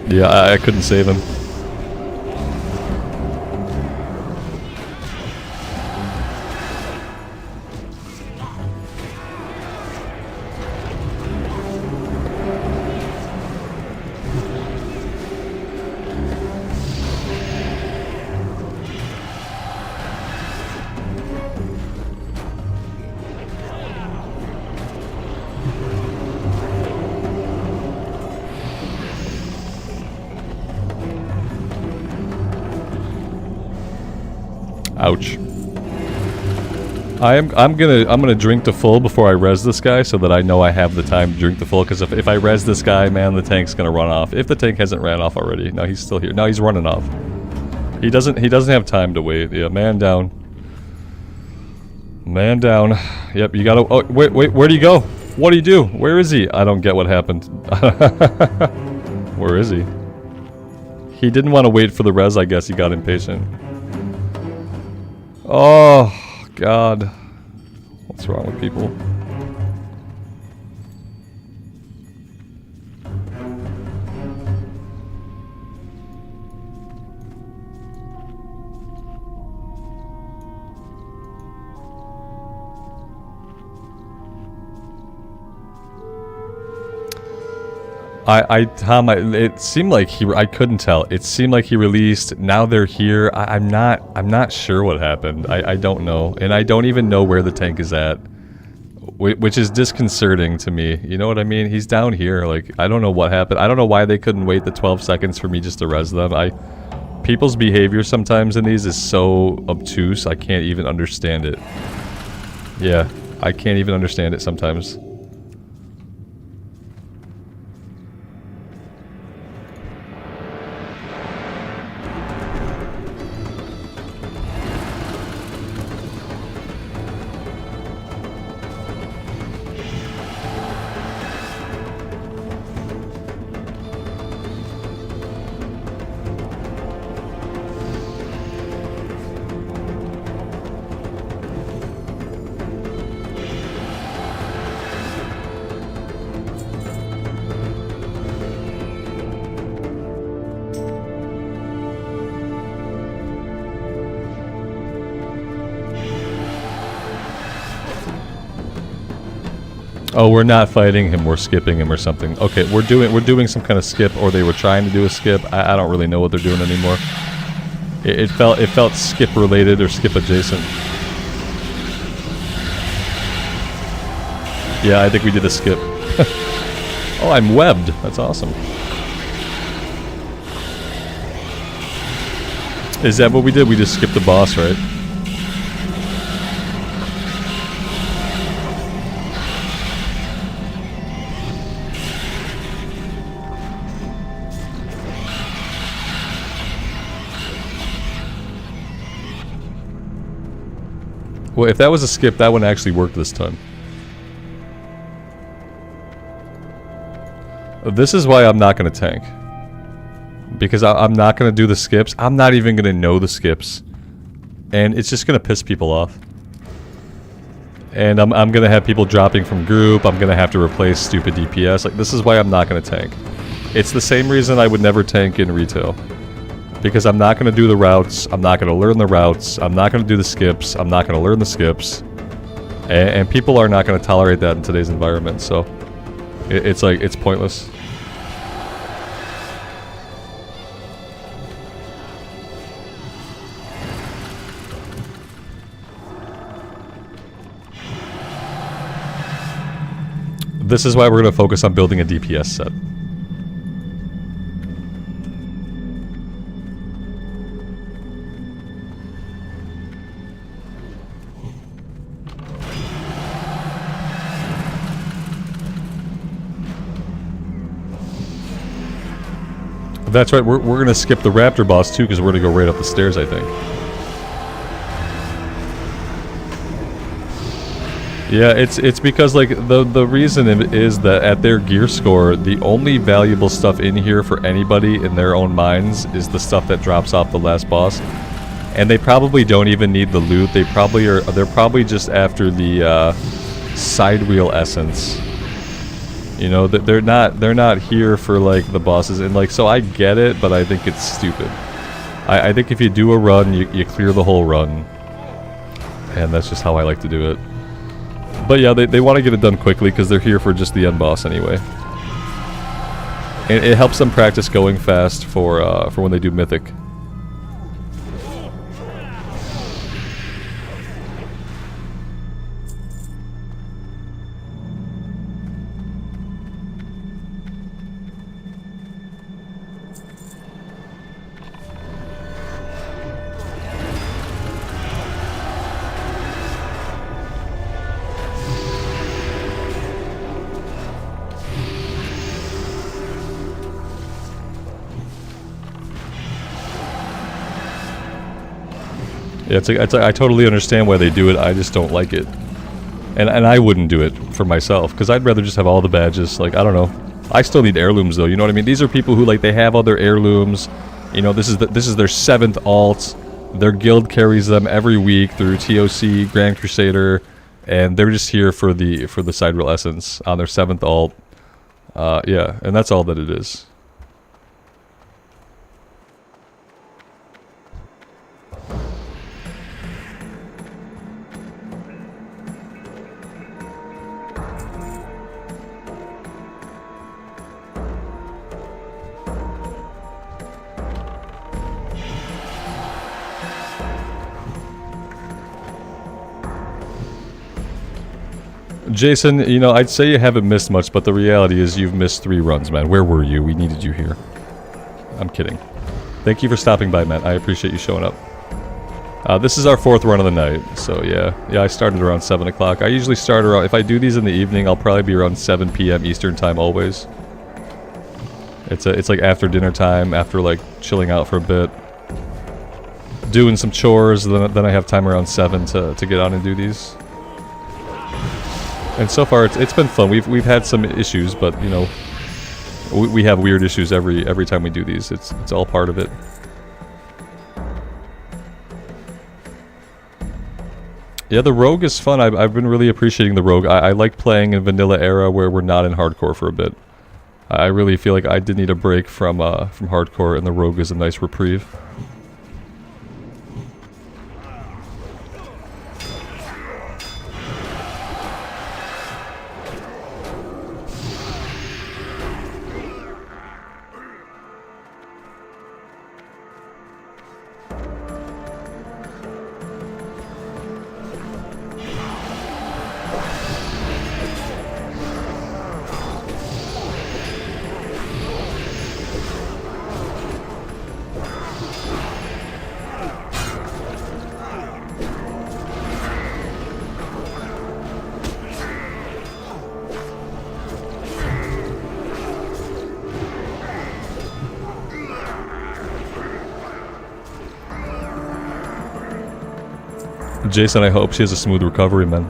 Yeah, I couldn't save him. Ouch. I'm gonna drink to full before I res this guy so that I know I have the time to drink to full, because if I res this guy, man, the tank's gonna run off. If the tank hasn't ran off already. No, he's still here. No, he's running off. He doesn't have time to wait. Yeah, man down. Man down. Yep, you gotta... Oh, wait, where do you go? What do you do? Where is he? I don't get what happened. Where is he? He didn't want to wait for the res, I guess. He got impatient. Oh, God. What's wrong with people? Tom, it seemed like I couldn't tell. It seemed like he released. Now they're here. I'm not sure what happened. I don't know, and I don't even know where the tank is at, which is disconcerting to me. You know what I mean? He's down here. Like, I don't know what happened. I don't know why they couldn't wait the 12 seconds for me just to res them. People's behavior sometimes in these is so obtuse. I can't even understand it. Yeah, I can't even understand it sometimes. Oh, we're not fighting him. We're skipping him or something. Okay, we're doing some kind of skip, or they were trying to do a skip. I don't really know what they're doing anymore. It felt skip related or skip adjacent. Yeah, I think we did a skip. Oh, I'm webbed. That's awesome. Is that what we did? We just skipped the boss, right? Well, if that was a skip, that one actually worked this time. This is why I'm not going to tank. Because I'm not going to do the skips. I'm not even going to know the skips. And it's just going to piss people off. And I'm going to have people dropping from group. I'm going to have to replace stupid DPS. Like, this is why I'm not going to tank. It's the same reason I would never tank in retail. Because I'm not going to do the routes. I'm not going to learn the routes. I'm not going to do the skips. I'm not going to learn the skips. And people are not going to tolerate that in today's environment. So, it's like, it's pointless. This is why we're going to focus on building a DPS set. That's right, we're going to skip the Raptor boss too, because we're going to go right up the stairs, I think. Yeah, it's because, like, the reason is that at their gear score, the only valuable stuff in here for anybody in their own minds is the stuff that drops off the last boss. And they probably don't even need the loot. They're probably just after the side wheel essence. You know, that they're not here for, like, the bosses. And, like, so I get it, but I think it's stupid. I think if you do a run, you clear the whole run. And that's just how I like to do it. But yeah, they want to get it done quickly because they're here for just the end boss anyway. And it helps them practice going fast for when they do Mythic. Yeah, it's like, I totally understand why they do it, I just don't like it. And I wouldn't do it for myself, because I'd rather just have all the badges, like, I don't know. I still need heirlooms though, you know what I mean? These are people who, like, they have other heirlooms, you know, this is their 7th alt, their guild carries them every week through TOC, Grand Crusader, and they're just here for the Sidereal Essence on their 7th alt. Yeah, and that's all that it is. Jason, you know, I'd say you haven't missed much, but the reality is you've missed 3 runs, man. Where were you? We needed you here. I'm kidding. Thank you for stopping by, man. I appreciate you showing up. This is our 4th run of the night, so yeah. Yeah, I started around 7 o'clock. I usually start around, if I do these in the evening, I'll probably be around 7 p.m. Eastern time always. It's like after dinner time, after, like, chilling out for a bit. Doing some chores, then I have time around 7 to get on and do these. And so far, it's been fun. We've had some issues, but you know, we have weird issues every time we do these. It's all part of it. Yeah, the rogue is fun. I've been really appreciating the rogue. I like playing in vanilla era where we're not in hardcore for a bit. I really feel like I did need a break from hardcore, and the rogue is a nice reprieve. Jason, I hope she has a smooth recovery, man.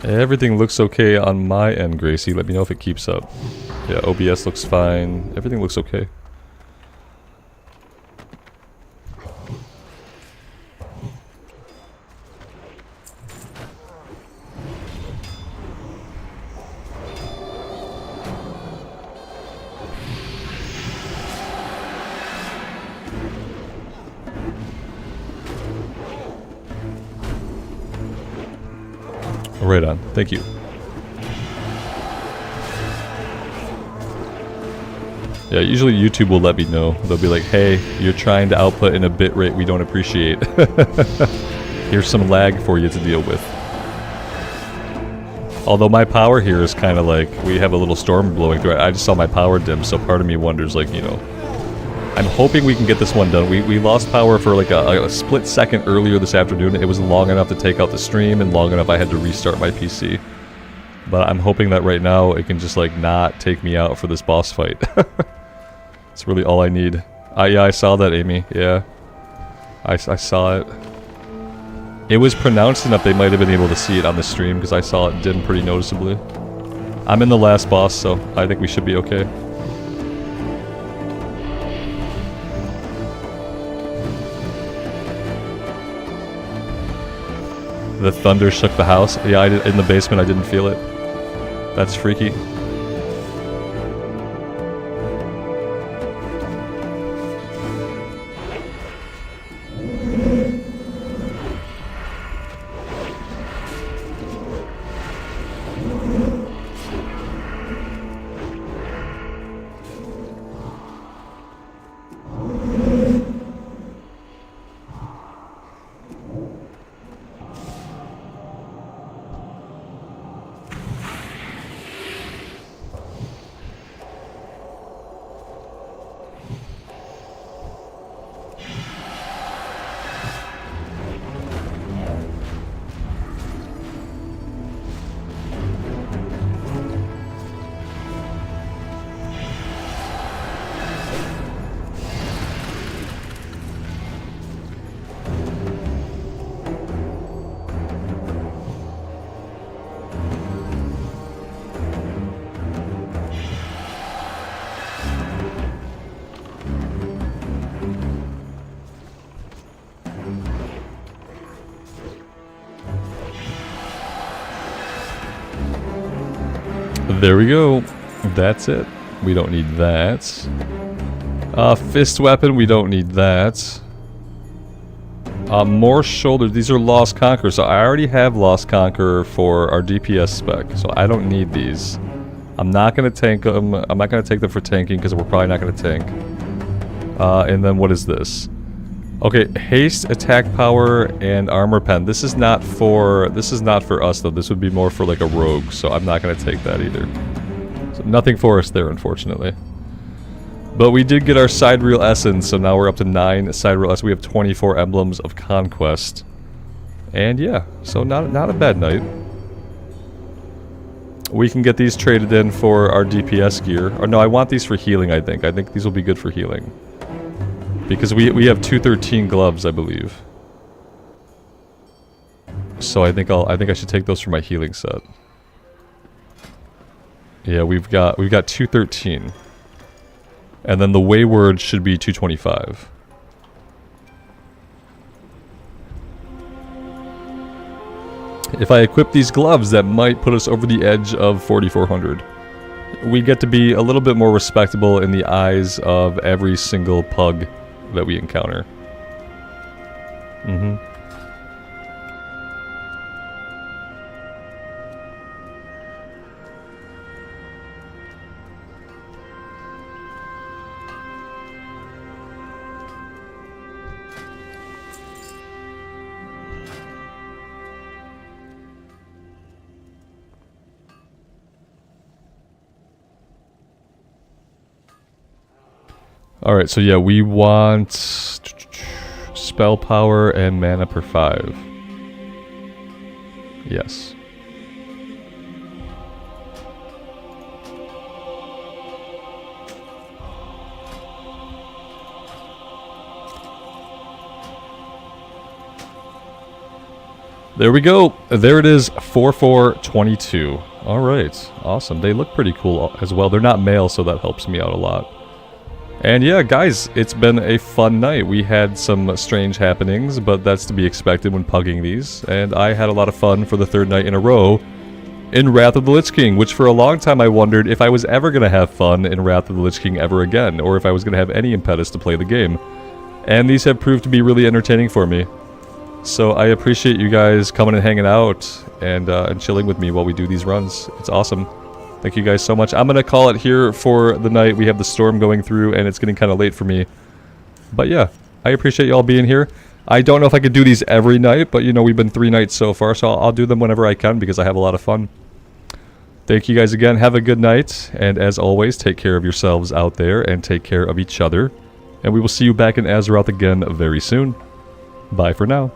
Everything looks okay on my end, Gracie. Let me know if it keeps up. Yeah, OBS looks fine. Everything looks okay. Right on. Thank you. Yeah, usually YouTube will let me know. They'll be like, hey, you're trying to output in a bit rate we don't appreciate. Here's some lag for you to deal with. Although my power here is kind of like, we have a little storm blowing through it. I just saw my power dim, so part of me wonders, like, you know, I'm hoping we can get this one done. We lost power for like a split second earlier this afternoon. It was long enough to take out the stream and long enough I had to restart my PC. But I'm hoping that right now it can just like not take me out for this boss fight. It's really all I need. Yeah, I saw that, Amy. Yeah. I saw it. It was pronounced enough they might have been able to see it on the stream because I saw it dim pretty noticeably. I'm in the last boss, so I think we should be okay. The thunder shook the house. Yeah, in the basement I didn't feel it. That's freaky. There we go. That's it. We don't need that. Fist weapon, we don't need that. More shoulders. These are Lost Conqueror, so I already have Lost Conqueror for our DPS spec, so I don't need these. I'm not going to tank them. I'm not going to take them for tanking because we're probably not going to tank. And then what is this? Okay, haste, attack power, and armor pen. This is not for us though. This would be more for like a rogue, so I'm not going to take that either. So nothing for us there, unfortunately. But we did get our sidereal essence, so now we're up to 9 sidereal essence. We have 24 emblems of conquest, and yeah, so not a bad night. We can get these traded in for our DPS gear. Or no, I want these for healing. I think these will be good for healing. Because we have 213 gloves, I believe. So I think I should take those for my healing set. Yeah, we've got 213. And then the wayward should be 225. if I equip these gloves, that might put us over the edge of 4,400. We get to be a little bit more respectable in the eyes of every single pug that we encounter. Alright, so yeah, we want spell power and mana per 5. Yes. There we go. There it is, 4422. Alright, awesome. They look pretty cool as well. They're not male, so that helps me out a lot. And yeah, guys, it's been a fun night. We had some strange happenings, but that's to be expected when pugging these. And I had a lot of fun for the 3rd night in a row in Wrath of the Lich King, which for a long time I wondered if I was ever going to have fun in Wrath of the Lich King ever again, or if I was going to have any impetus to play the game. And these have proved to be really entertaining for me. So I appreciate you guys coming and hanging out and chilling with me while we do these runs. It's awesome. Thank you guys so much. I'm going to call it here for the night. We have the storm going through, and it's getting kind of late for me. But yeah, I appreciate y'all being here. I don't know if I could do these every night, but you know, we've been 3 nights so far, so I'll do them whenever I can because I have a lot of fun. Thank you guys again. Have a good night. And as always, take care of yourselves out there and take care of each other. And we will see you back in Azeroth again very soon. Bye for now.